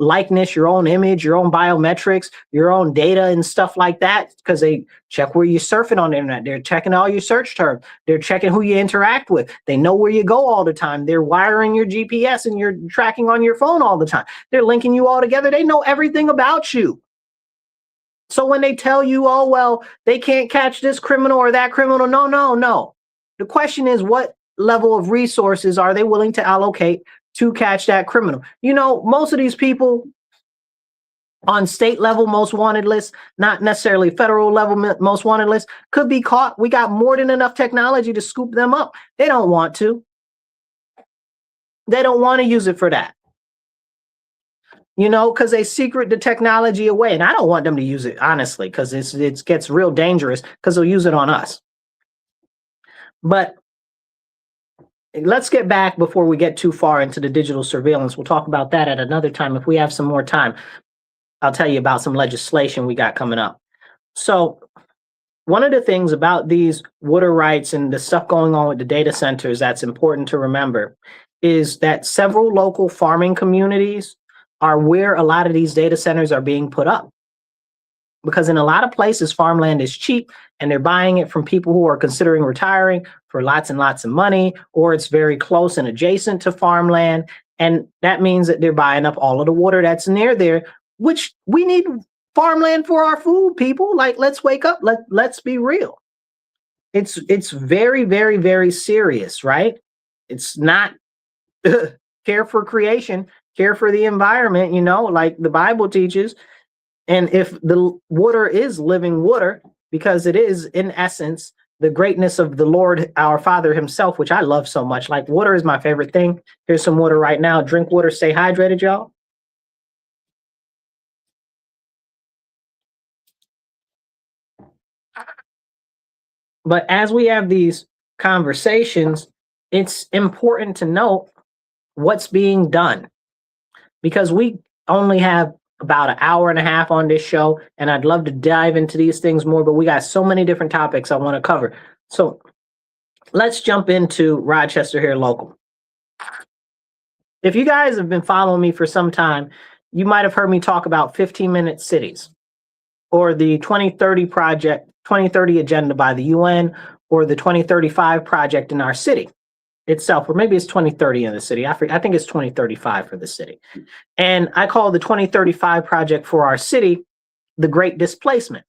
likeness, your own image, your own biometrics, your own data and stuff like that, because they check where you're surfing on the internet. They're checking all your search terms. They're checking who you interact with. They know where you go all the time. They're wiring your GPS and you're tracking on your phone all the time. They're linking you all together. They know everything about you. So when they tell you, oh, well, they can't catch this criminal or that criminal, no. The question is, what level of resources are they willing to allocate to catch that criminal? You know, most of these people on state level most wanted lists, not necessarily federal level most wanted lists, could be caught. We got more than enough technology to scoop them up. They don't want to. They don't want to use it for that. You know, because they secret the technology away. And I don't want them to use it, honestly, because it gets real dangerous, because they'll use it on us. But let's get back before we get too far into the digital surveillance. We'll talk about that at another time. If we have some more time, I'll tell you about some legislation we got coming up. So one of the things about these water rights and the stuff going on with the data centers that's important to remember is that several local farming communities are where a lot of these data centers are being put up. Because in a lot of places, farmland is cheap and they're buying it from people who are considering retiring for lots and lots of money, or it's very close and adjacent to farmland. And that means that they're buying up all of the water that's near there, which we need farmland for our food, people. Like, let's wake up. Let's be real. It's very serious, right? It's not care for creation, care for the environment, you know, like the Bible teaches. And if the water is living water, because it is in essence the greatness of the Lord, our Father himself, which I love so much. Like, water is my favorite thing. Here's some water right now. Drink water, stay hydrated, y'all. But as we have these conversations, it's important to note what's being done, because we only have about an hour and a half on this show, and I'd love to dive into these things more, but we got so many different topics I want to cover. So let's jump into Rochester here local. If you guys have been following me for some time, you might have heard me talk about 15-minute cities. or the 2030 project, 2030 agenda by the UN, or the 2035 project in our city itself, or maybe it's 2030 in the city. I think it's 2035 for the city. And I call the 2035 project for our city the Great Displacement.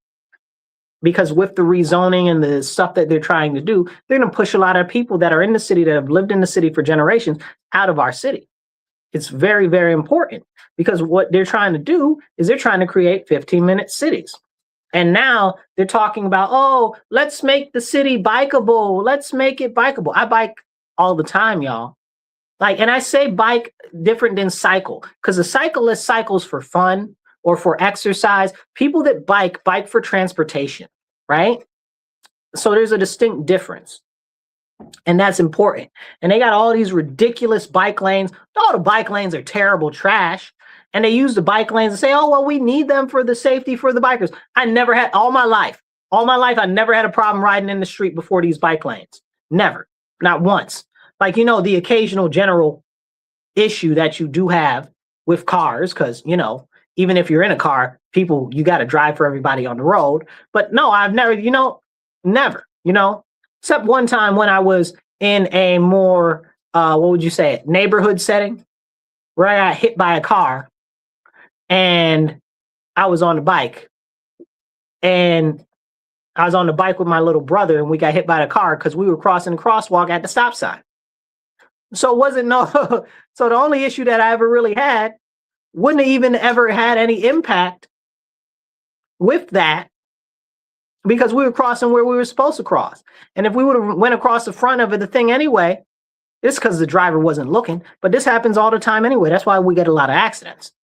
Because with the rezoning and the stuff that they're trying to do, they're going to push a lot of people that are in the city, that have lived in the city for generations, out of our city. It's very, very important, because what they're trying to do is they're trying to create 15-minute cities. And now they're talking about, oh, let's make the city bikeable. Let's make it bikeable. I bike all the time, y'all. Like, and I say bike different than cycle, because a cyclist cycles for fun or for exercise. People that bike for transportation, right? So there's a distinct difference. And that's important. And they got all these ridiculous bike lanes. All the bike lanes are terrible trash. And they use the bike lanes and say, oh, well, we need them for the safety for the bikers. I never had, all my life, I never had a problem riding in the street before these bike lanes. Never. Not once. Like, you know, the occasional general issue that you do have with cars, because, you know, even if you're in a car, you got to drive for everybody on the road. But no, I've never, never, except one time when I was in a more, what would you say, neighborhood setting, where I got hit by a car and I was on the bike. And I was on the bike with my little brother, and we got hit by the car because we were crossing the crosswalk at the stop sign. So it wasn't so the only issue that I ever really had wouldn't have even ever had any impact with that, because we were crossing where we were supposed to cross. And if we would have went across the front of the thing anyway, it's because the driver wasn't looking. But this happens all the time anyway. That's why we get a lot of accidents,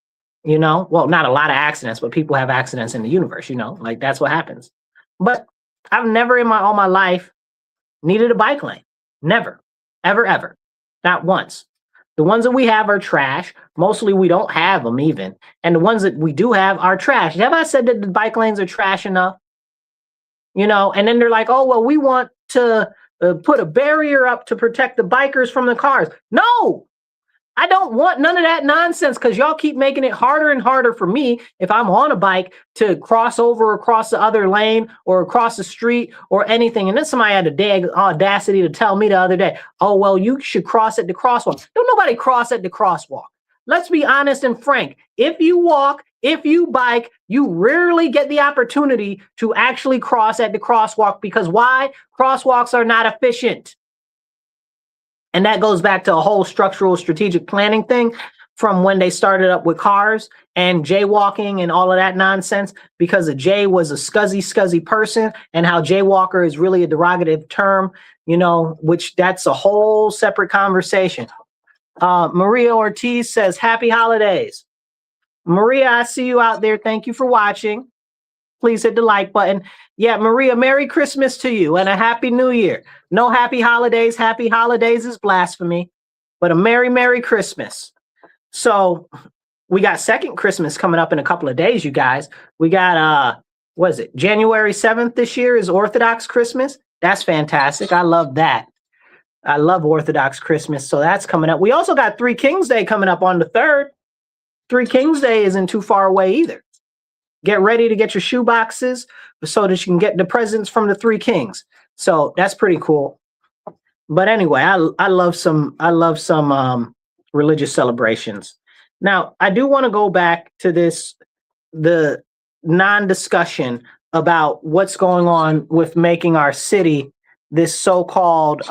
Well, not a lot of accidents, but people have accidents in the universe, like that's what happens. But I've never in all my life needed a bike lane. Never, ever, ever. Not once. The ones that we have are trash. Mostly we don't have them even. And the ones that we do have are trash. Have I said that the bike lanes are trash enough? And then they're like, oh, well, we want to put a barrier up to protect the bikers from the cars. No, I don't want none of that nonsense, because y'all keep making it harder and harder for me if I'm on a bike to cross over across the other lane or across the street or anything. And then somebody had the audacity to tell me the other day, oh, well, you should cross at the crosswalk. Don't nobody cross at the crosswalk. Let's be honest and frank. If you walk, if you bike, you rarely get the opportunity to actually cross at the crosswalk, because why? Crosswalks are not efficient. And that goes back to a whole structural strategic planning thing from when they started up with cars and jaywalking and all of that nonsense, because a Jay was a scuzzy person, and how jaywalker is really a derogative term, which that's a whole separate conversation. Maria Ortiz says, happy holidays. Maria, I see you out there. Thank you for watching. Please hit the like button. Yeah, Maria, Merry Christmas to you and a Happy New Year. No happy holidays. Happy holidays is blasphemy, but a Merry Christmas. So we got second Christmas coming up in a couple of days, you guys. We got, what is it? January 7th this year is Orthodox Christmas. That's fantastic. I love that. I love Orthodox Christmas. So that's coming up. We also got Three Kings Day coming up on the 3rd. Three Kings Day isn't too far away either. Get ready to get your shoe boxes so that you can get the presents from the Three Kings. So that's pretty cool. But anyway, I love some religious celebrations. Now, I do want to go back to the non-discussion about what's going on with making our city this so-called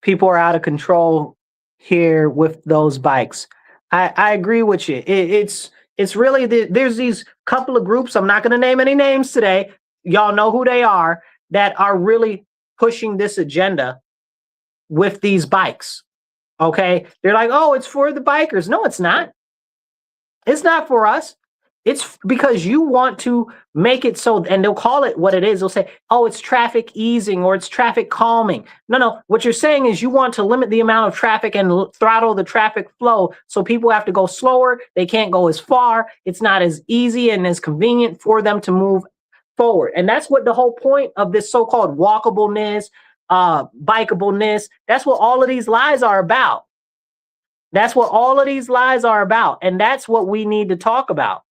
people are out of control here with those bikes. I agree with you. It's really, there's these couple of groups, I'm not going to name any names today, y'all know who they are, that are really pushing this agenda with these bikes, okay? They're like, oh, it's for the bikers. No, it's not. It's not for us. It's because you want to make it so, and they'll call it what it is. They'll say, oh, it's traffic easing or it's traffic calming. No. What you're saying is you want to limit the amount of traffic and throttle the traffic flow so people have to go slower. They can't go as far. It's not as easy and as convenient for them to move forward. And that's what the whole point of this so-called walkableness, bikeableness, that's what all of these lies are about. That's what all of these lies are about. And that's what we need to talk about.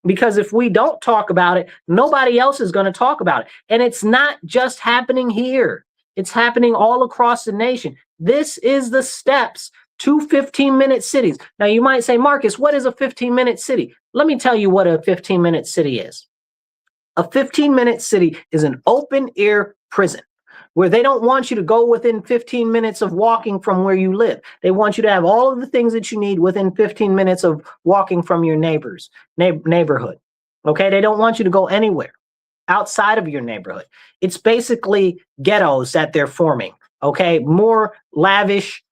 Because if we don't talk about it, nobody else is going to talk about it. And it's not just happening here. It's happening all across the nation. This is the steps to 15-minute cities. Now you might say, Marcus, what is a 15-minute city? Let me tell you what a 15-minute city is. A 15-minute city is an open air prison where they don't want you to go within 15 minutes of walking from where you live. They want you to have all of the things that you need within 15 minutes of walking from your neighborhood. Okay, they don't want you to go anywhere outside of your neighborhood. It's basically ghettos that they're forming. Okay, more lavish,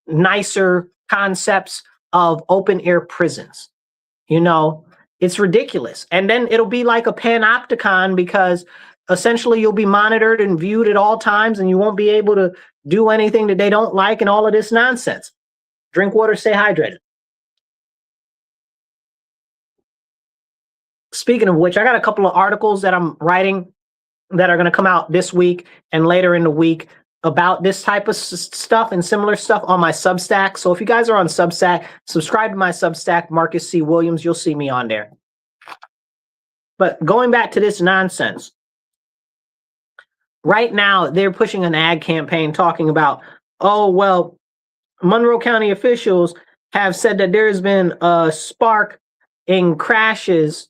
nicer concepts of open air prisons. You know, it's ridiculous. And then it'll be like a panopticon because essentially you'll be monitored and viewed at all times and you won't be able to do anything that they don't like and all of this nonsense. Drink water, stay hydrated. Speaking of which, I got a couple of articles that I'm writing that are going to come out this week and later in the week about this type of stuff and similar stuff on my Substack. So if you guys are on Substack, subscribe to my Substack, Marcus C. Williams. You'll see me on there. But going back to this nonsense, right now they're pushing an ad campaign talking about, oh, well, Monroe County officials have said that there's been a spark in crashes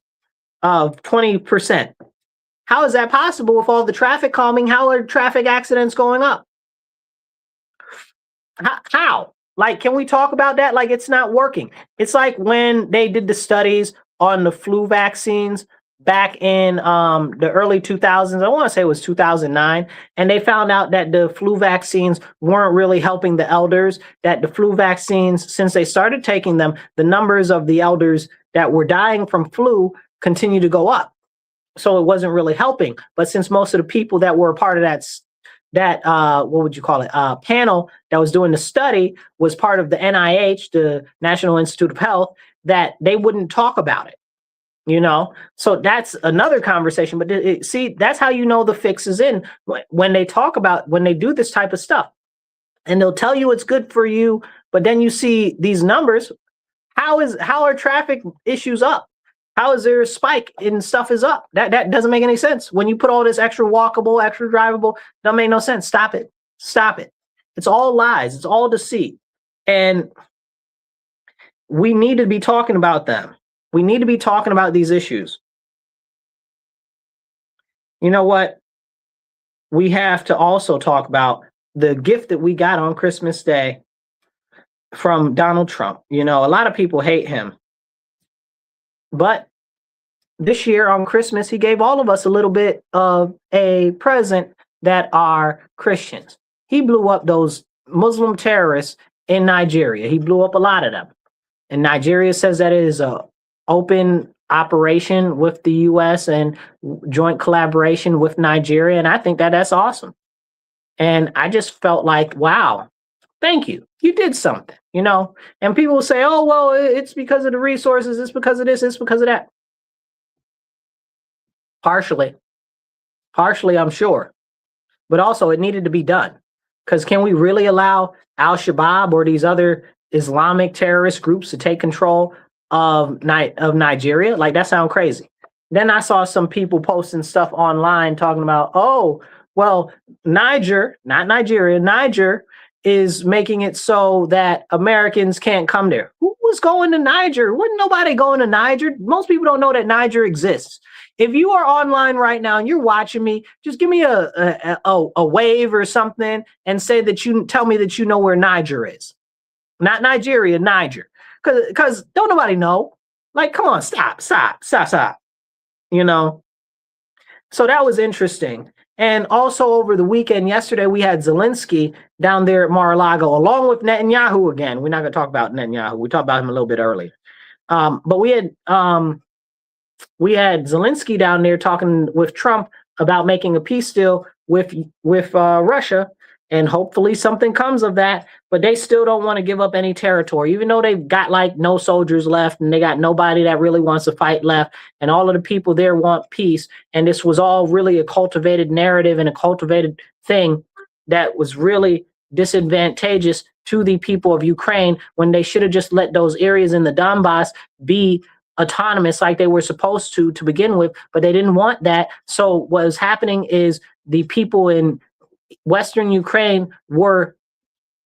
of 20%. How is that possible with all the traffic calming? How are traffic accidents going up? How? Like, can we talk about that? Like, it's not working. It's like when they did the studies on the flu vaccines back in the early 2000s. I want to say it was 2009. And they found out that the flu vaccines weren't really helping the elders, that the flu vaccines, since they started taking them, the numbers of the elders that were dying from flu continue to go up. So it wasn't really helping. But since most of the people that were a part of that what would you call it, panel that was doing the study was part of the NIH, the National Institute of Health, that they wouldn't talk about it, you know? So that's another conversation. But see, that's how you know the fix is in, when they talk about, when they do this type of stuff. And they'll tell you it's good for you, but then you see these numbers. How are traffic issues up? How is there a spike in stuff is up? That doesn't make any sense. When you put all this extra walkable, extra drivable, don't make no sense. Stop it. Stop it. It's all lies. It's all deceit. And we need to be talking about them. We need to be talking about these issues. You know what? We have to also talk about the gift that we got on Christmas Day from Donald Trump. You know, a lot of people hate him. But this year on Christmas, he gave all of us a little bit of a present that are Christians. He blew up those Muslim terrorists in Nigeria. He blew up a lot of them. And Nigeria says that it is an open operation with the U.S. and joint collaboration with Nigeria. And I think that that's awesome. And I just felt like, wow, thank you. You did something, you know? And people will say, oh, well, it's because of the resources. It's because of this. It's because of that. Partially, I'm sure. But also it needed to be done. Because can we really allow Al-Shabaab or these other Islamic terrorist groups to take control of Nigeria? Like, that sounds crazy. Then I saw some people posting stuff online talking about, oh, well, Niger, not Nigeria, Niger is making it so that Americans can't come there. Who was going to Niger? Wasn't nobody going to Niger. Most people don't know that Niger exists. If you are online right now and you're watching me, just give me a wave or something and say that you tell me that you know where Niger is. Not Nigeria, Niger. Because don't nobody know. Like, come on, stop. You know? So that was interesting. And also over the weekend, yesterday, we had Zelensky down there at Mar-a-Lago, along with Netanyahu again. We're not going to talk about Netanyahu. We talked about him a little bit earlier. But we had Zelensky down there talking with Trump about making a peace deal with Russia. And hopefully something comes of that. But they still don't want to give up any territory, even though they've got like no soldiers left and they got nobody that really wants to fight left. And all of the people there want peace. And this was all really a cultivated narrative and a cultivated thing that was really disadvantageous to the people of Ukraine when they should have just let those areas in the Donbass be autonomous like they were supposed to begin with, but they didn't want that. So what was happening is the people in Western Ukraine were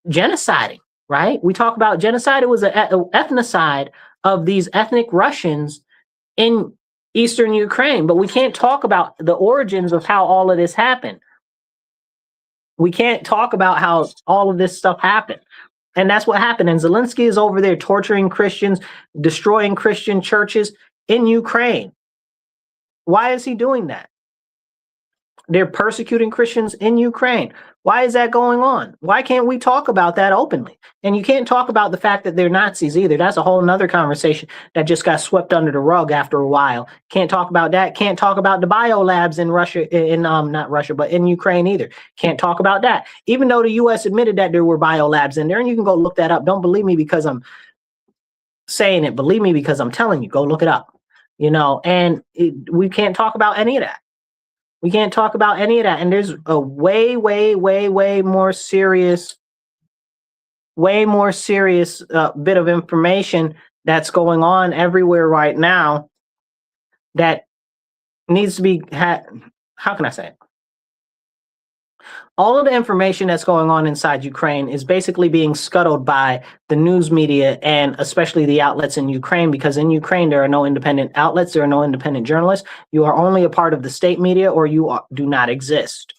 genociding, right? We talk about genocide. It was an ethnocide of these ethnic Russians in Eastern Ukraine, but we can't talk about the origins of how all of this happened. We can't talk about how all of this stuff happened. And that's what happened. And Zelensky is over there torturing Christians, destroying Christian churches in Ukraine. Why is he doing that? They're persecuting Christians in Ukraine. Why is that going on? Why can't we talk about that openly? And you can't talk about the fact that they're Nazis either. That's a whole nother conversation that just got swept under the rug after a while. Can't talk about that. Can't talk about the biolabs in Russia, not Russia, but in Ukraine either. Can't talk about that. Even though the US admitted that there were biolabs in there, and you can go look that up. Don't believe me because I'm saying it. Believe me because I'm telling you. Go look it up. And we can't talk about any of that. We can't talk about any of that. And there's a way more serious bit of information that's going on everywhere right now that needs to be how can I say it? All of the information that's going on inside Ukraine is basically being scuttled by the news media and especially the outlets in Ukraine, because in Ukraine, there are no independent outlets. There are no independent journalists. You are only a part of the state media or you do not exist.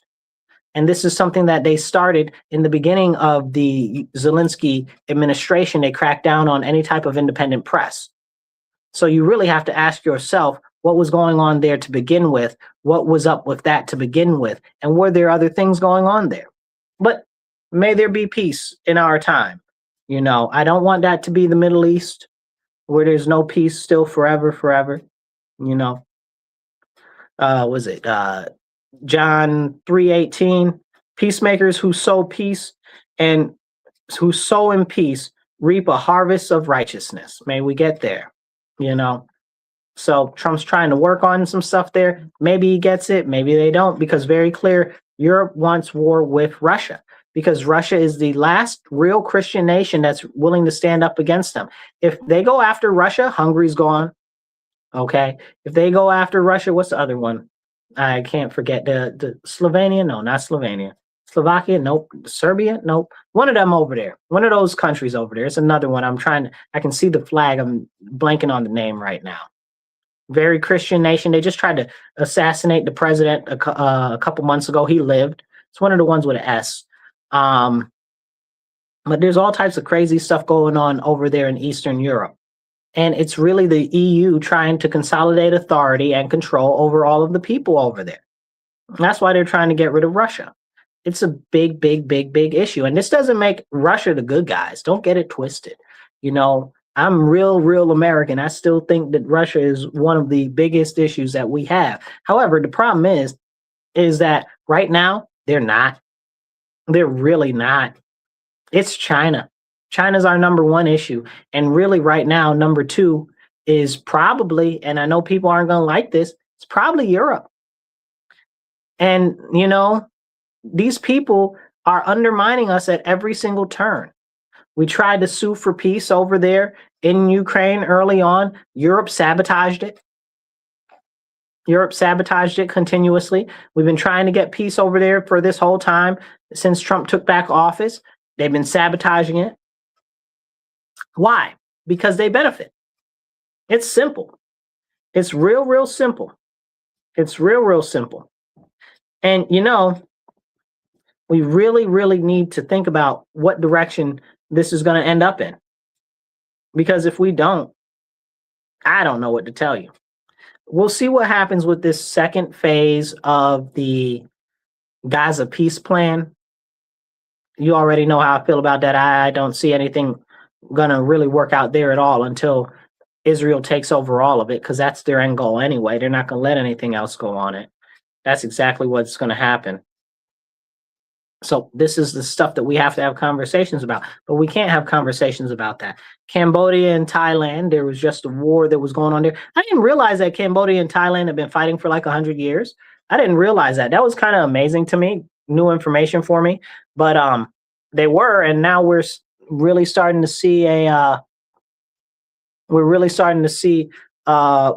And this is something that they started in the beginning of the Zelensky administration. They cracked down on any type of independent press. So you really have to ask yourself, what was going on there to begin with? What was up with that to begin with? And were there other things going on there? But may there be peace in our time. I don't want that to be the Middle East where there's no peace still forever. Was it John 3:18? Peacemakers who sow peace and who sow in peace reap a harvest of righteousness. May we get there, So Trump's trying to work on some stuff there. Maybe he gets it, maybe they don't, because very clear, Europe wants war with Russia because Russia is the last real Christian nation that's willing to stand up against them. If they go after Russia, Hungary's gone. Okay. If they go after Russia, what's the other one? I can't forget the Slovenia. No, not Slovenia. Slovakia. Nope. Serbia. Nope. One of them over there. One of those countries over there. It's another one. I can see the flag. I'm blanking on the name right now. Very Christian nation. They just tried to assassinate the president a couple months ago. He lived. It's one of the ones with an S. But there's all types of crazy stuff going on over there in Eastern Europe. And it's really the EU trying to consolidate authority and control over all of the people over there. And that's why they're trying to get rid of Russia. It's a big issue. And this doesn't make Russia the good guys. Don't get it twisted. I'm real American. I still think that Russia is one of the biggest issues that we have. However, the problem is that right now they're not. They're really not. It's China. China's our number one issue. And really right now, number two is probably, and I know people aren't going to like this, it's probably Europe. And, these people are undermining us at every single turn. We tried to sue for peace over there in Ukraine early on. Europe sabotaged it. Europe sabotaged it continuously. We've been trying to get peace over there for this whole time since Trump took back office. They've been sabotaging it. Why? Because they benefit. It's simple. It's real simple. It's real simple. And, we really need to think about what direction this is going to end up in. Because if we don't, I don't know what to tell you. We'll see what happens with this second phase of the Gaza peace plan. You already know how I feel about that. I don't see anything going to really work out there at all until Israel takes over all of it, because that's their end goal anyway. They're not going to let anything else go on it. That's exactly what's going to happen. So this is the stuff that we have to have conversations about, but we can't have conversations about that. Cambodia and Thailand, there was just a war that was going on there. I didn't realize that Cambodia and Thailand have been fighting for like 100 years. I didn't realize that. That was kind of amazing to me, new information for me, but they were, and now we're really starting to see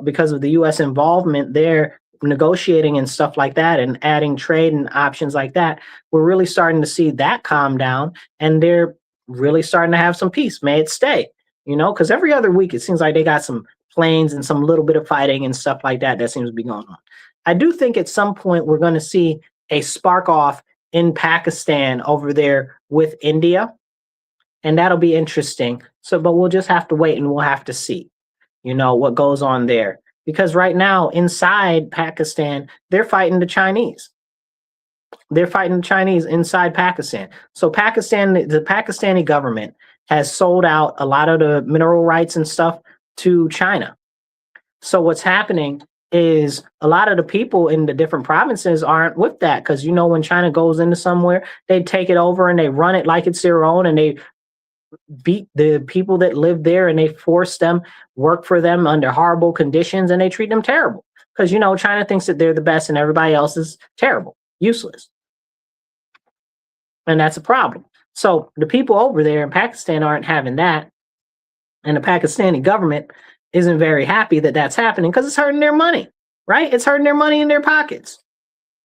because of the U.S. involvement there, negotiating and stuff like that, and adding trade and options like that, we're really starting to see that calm down, and they're really starting to have some peace. May it stay, because every other week it seems like they got some planes and some little bit of fighting and stuff like that seems to be going on. I do think at some point we're going to see a spark off in Pakistan over there with India, and that'll be interesting. So, but we'll just have to wait and we'll have to see, what goes on there. Because right now, inside Pakistan, they're fighting the Chinese. They're fighting the Chinese inside Pakistan. So the Pakistani government has sold out a lot of the mineral rights and stuff to China. So what's happening is a lot of the people in the different provinces aren't with that, because when China goes into somewhere, they take it over and they run it like it's their own, and they beat the people that live there, and they force them, work for them under horrible conditions, and they treat them terrible because China thinks that they're the best and everybody else is terrible, useless, and that's a problem. So the people over there in Pakistan aren't having that, and the Pakistani government isn't very happy that that's happening because it's hurting their money, right? It's hurting their money in their pockets.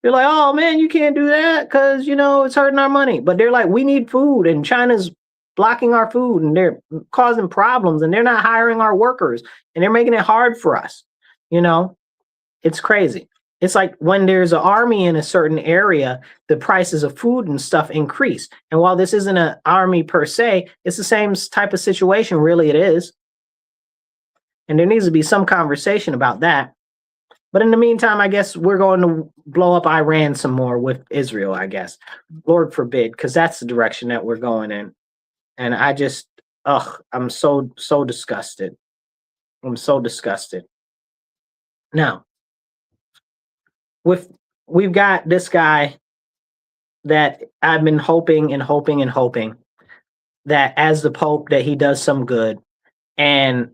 They're like, oh man, you can't do that because it's hurting our money. But they're like, we need food, and China's blocking our food, and they're causing problems, and they're not hiring our workers, and they're making it hard for us. It's crazy. It's like when there's an army in a certain area, the prices of food and stuff increase. And while this isn't an army per se, it's the same type of situation, really it is. And there needs to be some conversation about that. But in the meantime, I guess we're going to blow up Iran some more with Israel, I guess. Lord forbid, because that's the direction that we're going in. And I just, I'm so disgusted. I'm so disgusted. Now, we've got this guy that I've been hoping and hoping and hoping that as the Pope that he does some good. And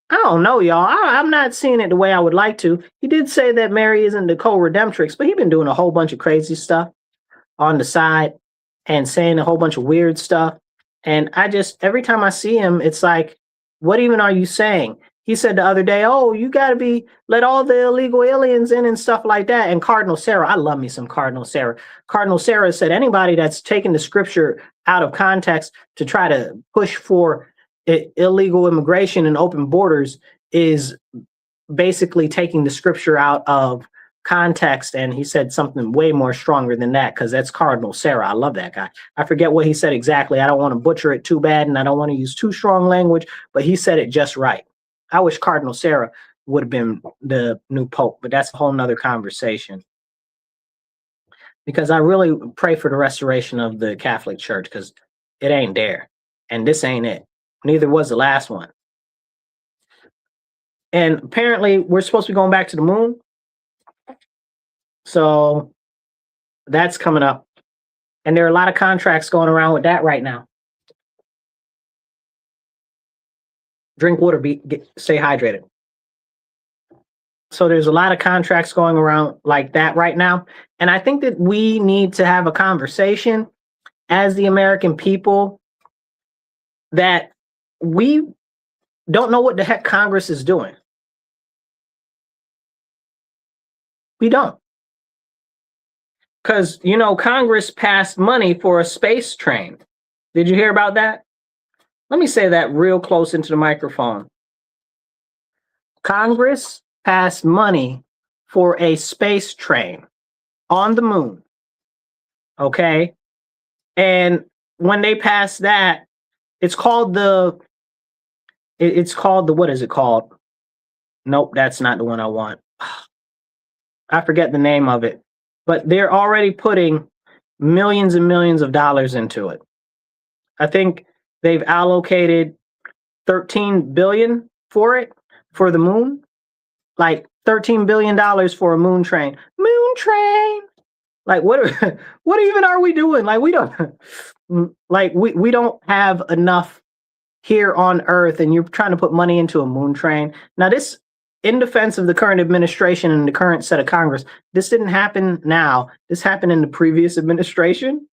I don't know, y'all. I'm not seeing it the way I would like to. He did say that Mary isn't the co-redemptrix, but he's been doing a whole bunch of crazy stuff on the side and saying a whole bunch of weird stuff. And every time I see him, it's like, what even are you saying? He said the other day, oh, you got to let all the illegal aliens in and stuff like that. And Cardinal Sarah, I love me some Cardinal Sarah. Cardinal Sarah said anybody that's taking the scripture out of context to try to push for illegal immigration and open borders is basically taking the scripture out of context. And he said something way more stronger than that, because that's Cardinal Sarah. I love that guy. I forget what he said exactly. I don't want to butcher it too bad, and I don't want to use too strong language, but he said it just right. I wish Cardinal Sarah would have been the new Pope, but that's a whole nother conversation. Because I really pray for the restoration of the Catholic Church, because it ain't there. And this ain't it. Neither was the last one. And apparently we're supposed to be going back to the moon. So that's coming up. And there are a lot of contracts going around with that right now. Drink water, stay hydrated. So there's a lot of contracts going around like that right now. And I think that we need to have a conversation as the American people that we don't know what the heck Congress is doing. We don't. Because, Congress passed money for a space train. Did you hear about that? Let me say that real close into the microphone. Congress passed money for a space train on the moon. Okay? And when they passed that, it's called what is it called? Nope, that's not the one I want. I forget the name of it. But they're already putting millions and millions of dollars into it. I think they've allocated $13 billion for it, for the moon. Like $13 billion for a moon train. Moon train. Like what even are we doing? Like we don't have enough here on Earth, and you're trying to put money into a moon train. Now this, in defense of the current administration and the current set of Congress, this didn't happen now. This happened in the previous administration,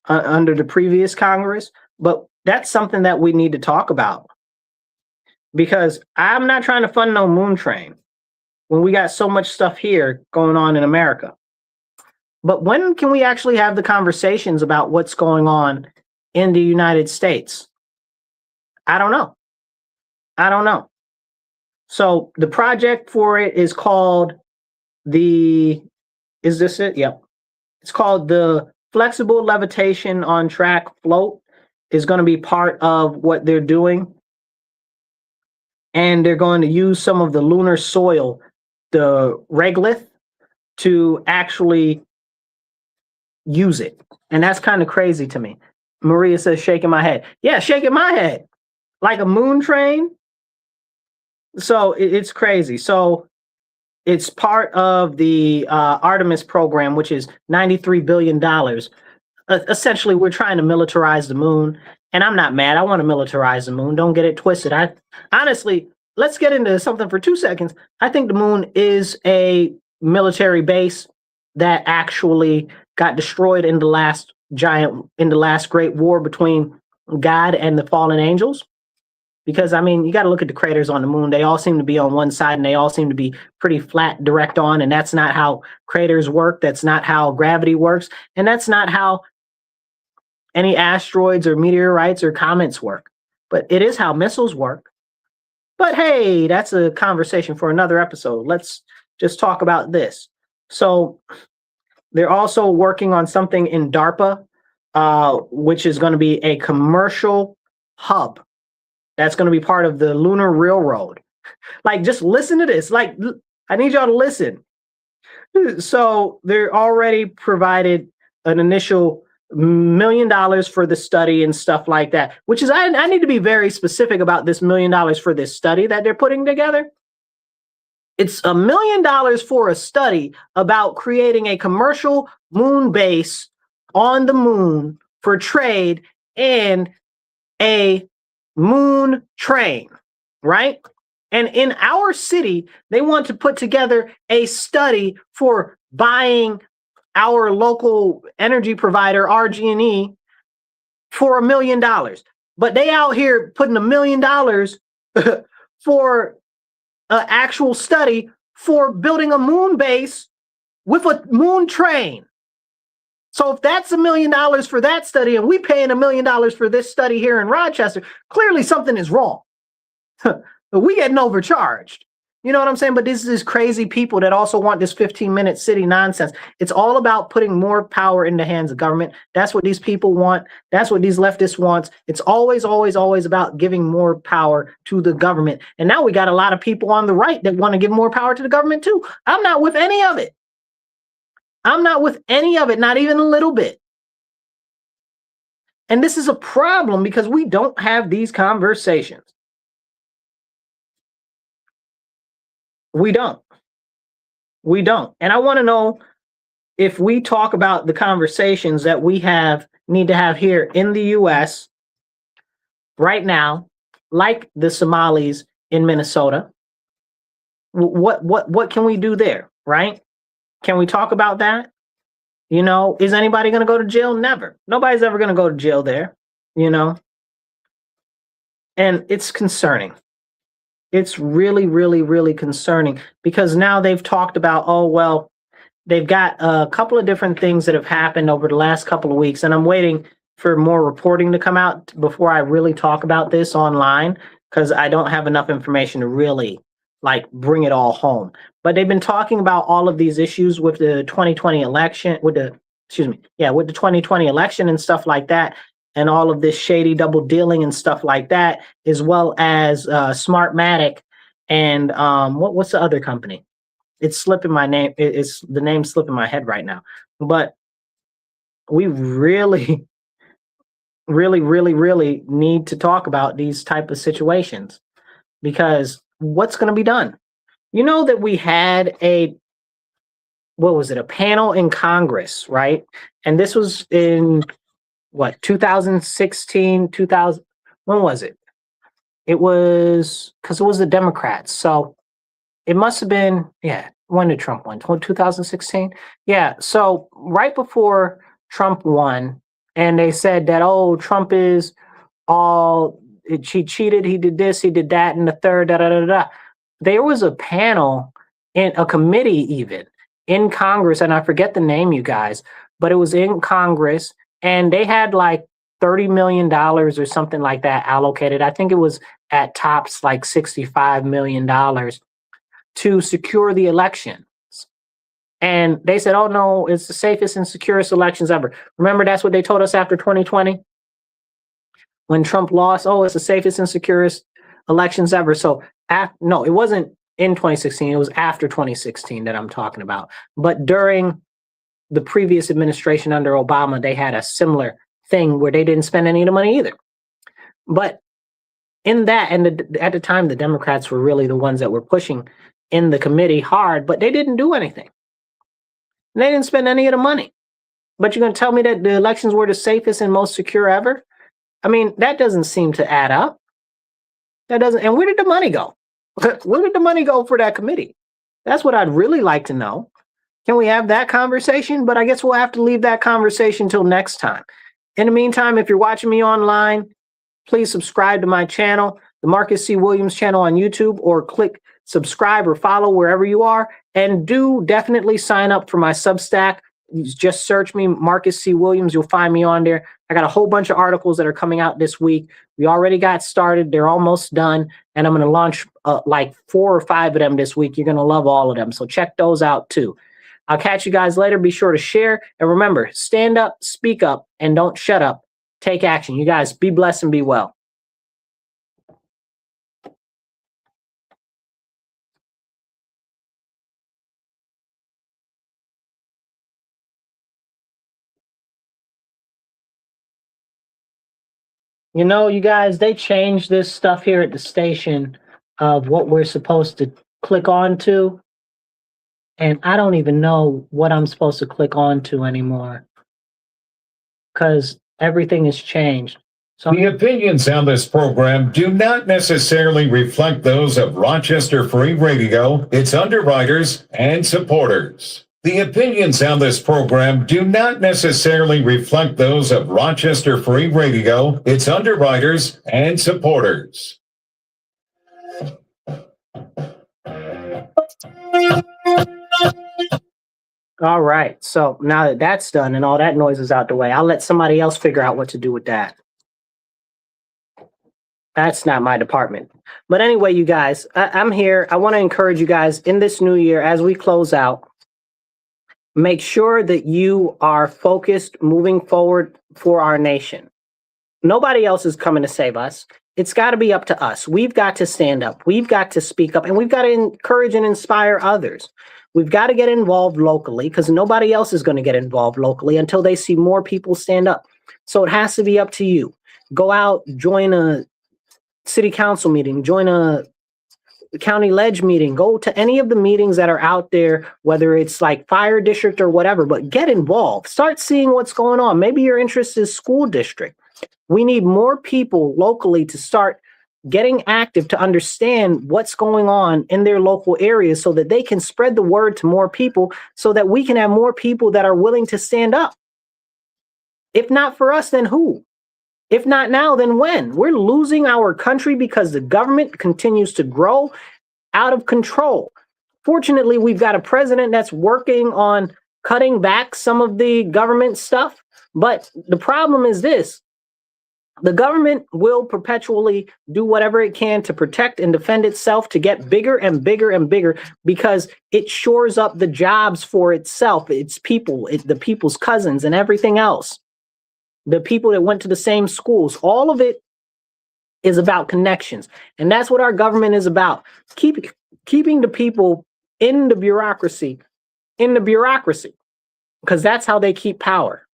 under the previous Congress. But that's something that we need to talk about. because I'm not trying to fund no moon train when we got so much stuff here going on in America. But when can we actually have the conversations about what's going on in the United States? I don't know. I don't know. So the project for it is called is this it? Yep. It's called the Flexible Levitation on Track Float, is going to be part of what they're doing. And they're going to use some of the lunar soil, the regolith, to actually use it. And that's kind of crazy to me. Maria says, shaking my head. Yeah, shaking my head. Like a moon train. So it's crazy. So it's part of the Artemis program, which is $93 billion. Essentially, we're trying to militarize the moon. And I'm not mad. I want to militarize the moon. Don't get it twisted. Honestly, let's get into something for 2 seconds. I think the moon is a military base that actually got destroyed in the last great war between God and the fallen angels. Because, I mean, you got to look at the craters on the moon. They all seem to be on one side, and they all seem to be pretty flat, direct on. And that's not how craters work. That's not how gravity works. And that's not how any asteroids or meteorites or comets work. But it is how missiles work. But hey, that's a conversation for another episode. Let's just talk about this. So they're also working on something in DARPA, which is going to be a commercial hub. That's going to be part of the Lunar Railroad. Like, just listen to this. Like, I need y'all to listen. So they're already provided an initial $1 million for the study and stuff like that, which is, I need to be very specific about this $1 million for this study that they're putting together. It's $1 million for a study about creating a commercial moon base on the moon for trade and a moon train, right? And in our city, they want to put together a study for buying our local energy provider, RG&E, for $1 million. But they out here putting $1 million for an actual study for building a moon base with a moon train. So if that's $1 million for that study and we paying $1 million for this study here in Rochester, clearly something is wrong. We getting overcharged. You know what I'm saying? But this is crazy people that also want this 15-minute city nonsense. It's all about putting more power in the hands of government. That's what these people want. That's what these leftists want. It's always, always, always about giving more power to the government. And now we got a lot of people on the right that want to give more power to the government too. I'm not with any of it. I'm not with any of it, not even a little bit. And this is a problem because we don't have these conversations. We don't. We don't. And I want to know if we talk about the conversations that we need to have here in the US right now, like the Somalis in Minnesota, what can we do there, right? Can we talk about that? You know, is anybody going to go to jail? Never. Nobody's ever going to go to jail there, you know? And it's concerning. It's really, really, really concerning because now they've talked about, oh, well, they've got a couple of different things that have happened over the last couple of weeks. And I'm waiting for more reporting to come out before I really talk about this online because I don't have enough information to really like bring it all home. But they've been talking about all of these issues with the 2020 election, with the 2020 election and stuff like that. And all of this shady double dealing and stuff like that, as well as Smartmatic and what's the other company? It's slipping my name. It's the name slipping my head right now. But we really, really, really, really need to talk about these type of situations because what's going to be done? You know that we had a panel in Congress, right? And this was in 2016, 2000, when was it? It was, because it was the Democrats. So it must have been, when did Trump win? 2016? Yeah, so right before Trump won, and they said that, oh, Trump is he cheated, he did this, he did that, and the third, da da da da. There was a panel in a committee even in Congress, and I forget the name, you guys, but it was in Congress, and they had like $30 million or something like that allocated. I think it was at tops like $65 million to secure the election. And they said, oh no, it's the safest and securest elections ever. Remember, that's what they told us after 2020? When Trump lost, oh, it's the safest and securest elections ever. So, no, it wasn't in 2016. It was after 2016 that I'm talking about. But during the previous administration under Obama, they had a similar thing where they didn't spend any of the money either. But in that, and at the time, the Democrats were really the ones that were pushing in the committee hard, but they didn't do anything. They didn't spend any of the money. But you're going to tell me that the elections were the safest and most secure ever? I mean, that doesn't seem to add up. That doesn't. And where did the money go? Where did the money go for that committee? That's what I'd really like to know. Can we have that conversation? But I guess we'll have to leave that conversation till next time. In the meantime, if you're watching me online, please subscribe to my channel, the Marcus C. Williams channel on YouTube, or click subscribe or follow wherever you are. And do definitely sign up for my Substack. You just search me, Marcus C. Williams. You'll find me on there. I got a whole bunch of articles that are coming out this week. We already got started. They're almost done. And I'm going to launch like 4 or 5 of them this week. You're going to love all of them. So check those out too. I'll catch you guys later. Be sure to share. And remember, stand up, speak up, and don't shut up. Take action. You guys be blessed and be well. You know, you guys, they changed this stuff here at the station of what we're supposed to click on to. And I don't even know what I'm supposed to click on to anymore because everything has changed. So the opinions on this program do not necessarily reflect those of Rochester Free Radio, its underwriters, and supporters. The opinions on this program do not necessarily reflect those of Rochester Free Radio, its underwriters, and supporters. All right. So now that that's done and all that noise is out the way, I'll let somebody else figure out what to do with that. That's not my department. But anyway, you guys, I'm here. I want to encourage you guys in this new year as we close out. Make sure that you are focused moving forward for our nation. Nobody else is coming to save us. It's got to be up to us. We've got to stand up. We've got to speak up, and we've got to encourage and inspire others. We've got to get involved locally because nobody else is going to get involved locally until they see more people stand up. So it has to be up to you. Go out, join a city council meeting, join a county ledge meeting, go to any of the meetings that are out there, whether it's like fire district or whatever, but get involved. Start seeing what's going on. Maybe your interest is school district. We need more people locally to start getting active to understand what's going on in their local areas so that they can spread the word to more people so that we can have more people that are willing to stand up. If not for us, then who? If not now, then when? We're losing our country because the government continues to grow out of control. Fortunately, we've got a president that's working on cutting back some of the government stuff. But the problem is this. The government will perpetually do whatever it can to protect and defend itself to get bigger and bigger and bigger because it shores up the jobs for itself, its people, the people's cousins and everything else. The people that went to the same schools, all of it is about connections. And that's what our government is about. Keeping the people in the bureaucracy, because that's how they keep power.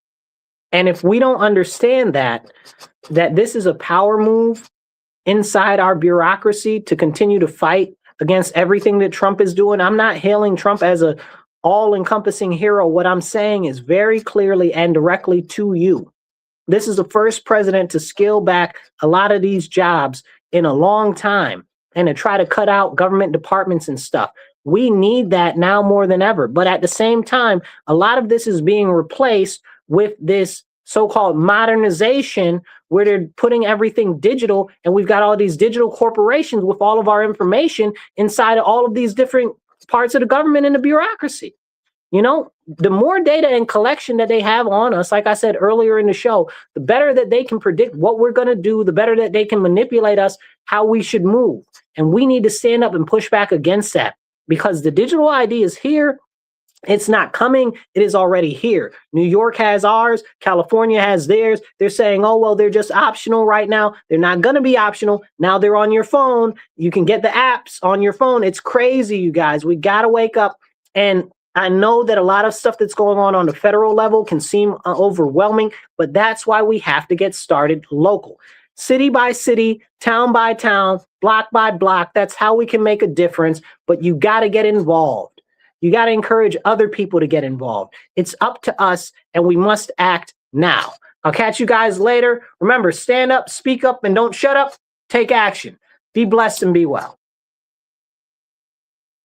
And if we don't understand that this is a power move inside our bureaucracy to continue to fight against everything that Trump is doing, I'm not hailing Trump as a all-encompassing hero. What I'm saying is very clearly and directly to you. This is the first president to scale back a lot of these jobs in a long time and to try to cut out government departments and stuff. We need that now more than ever. But at the same time, a lot of this is being replaced with this so-called modernization where they're putting everything digital, and we've got all these digital corporations with all of our information inside of all of these different parts of the government and the bureaucracy. You know, the more data and collection that they have on us, like I said earlier in the show, the better that they can predict what we're going to do, the better that they can manipulate us, how we should move. And we need to stand up and push back against that, because the digital ID is here. It's not coming. It is already here. New York has ours. California has theirs. They're saying, oh, well, they're just optional right now. They're not going to be optional. Now they're on your phone. You can get the apps on your phone. It's crazy, you guys. We got to wake up. And I know that a lot of stuff that's going on the federal level can seem overwhelming, but that's why we have to get started local. City by city, town by town, block by block. That's how we can make a difference. But you got to get involved. You got to encourage other people to get involved. It's up to us, and we must act now. I'll catch you guys later. Remember, stand up, speak up, and don't shut up. Take action. Be blessed and be well.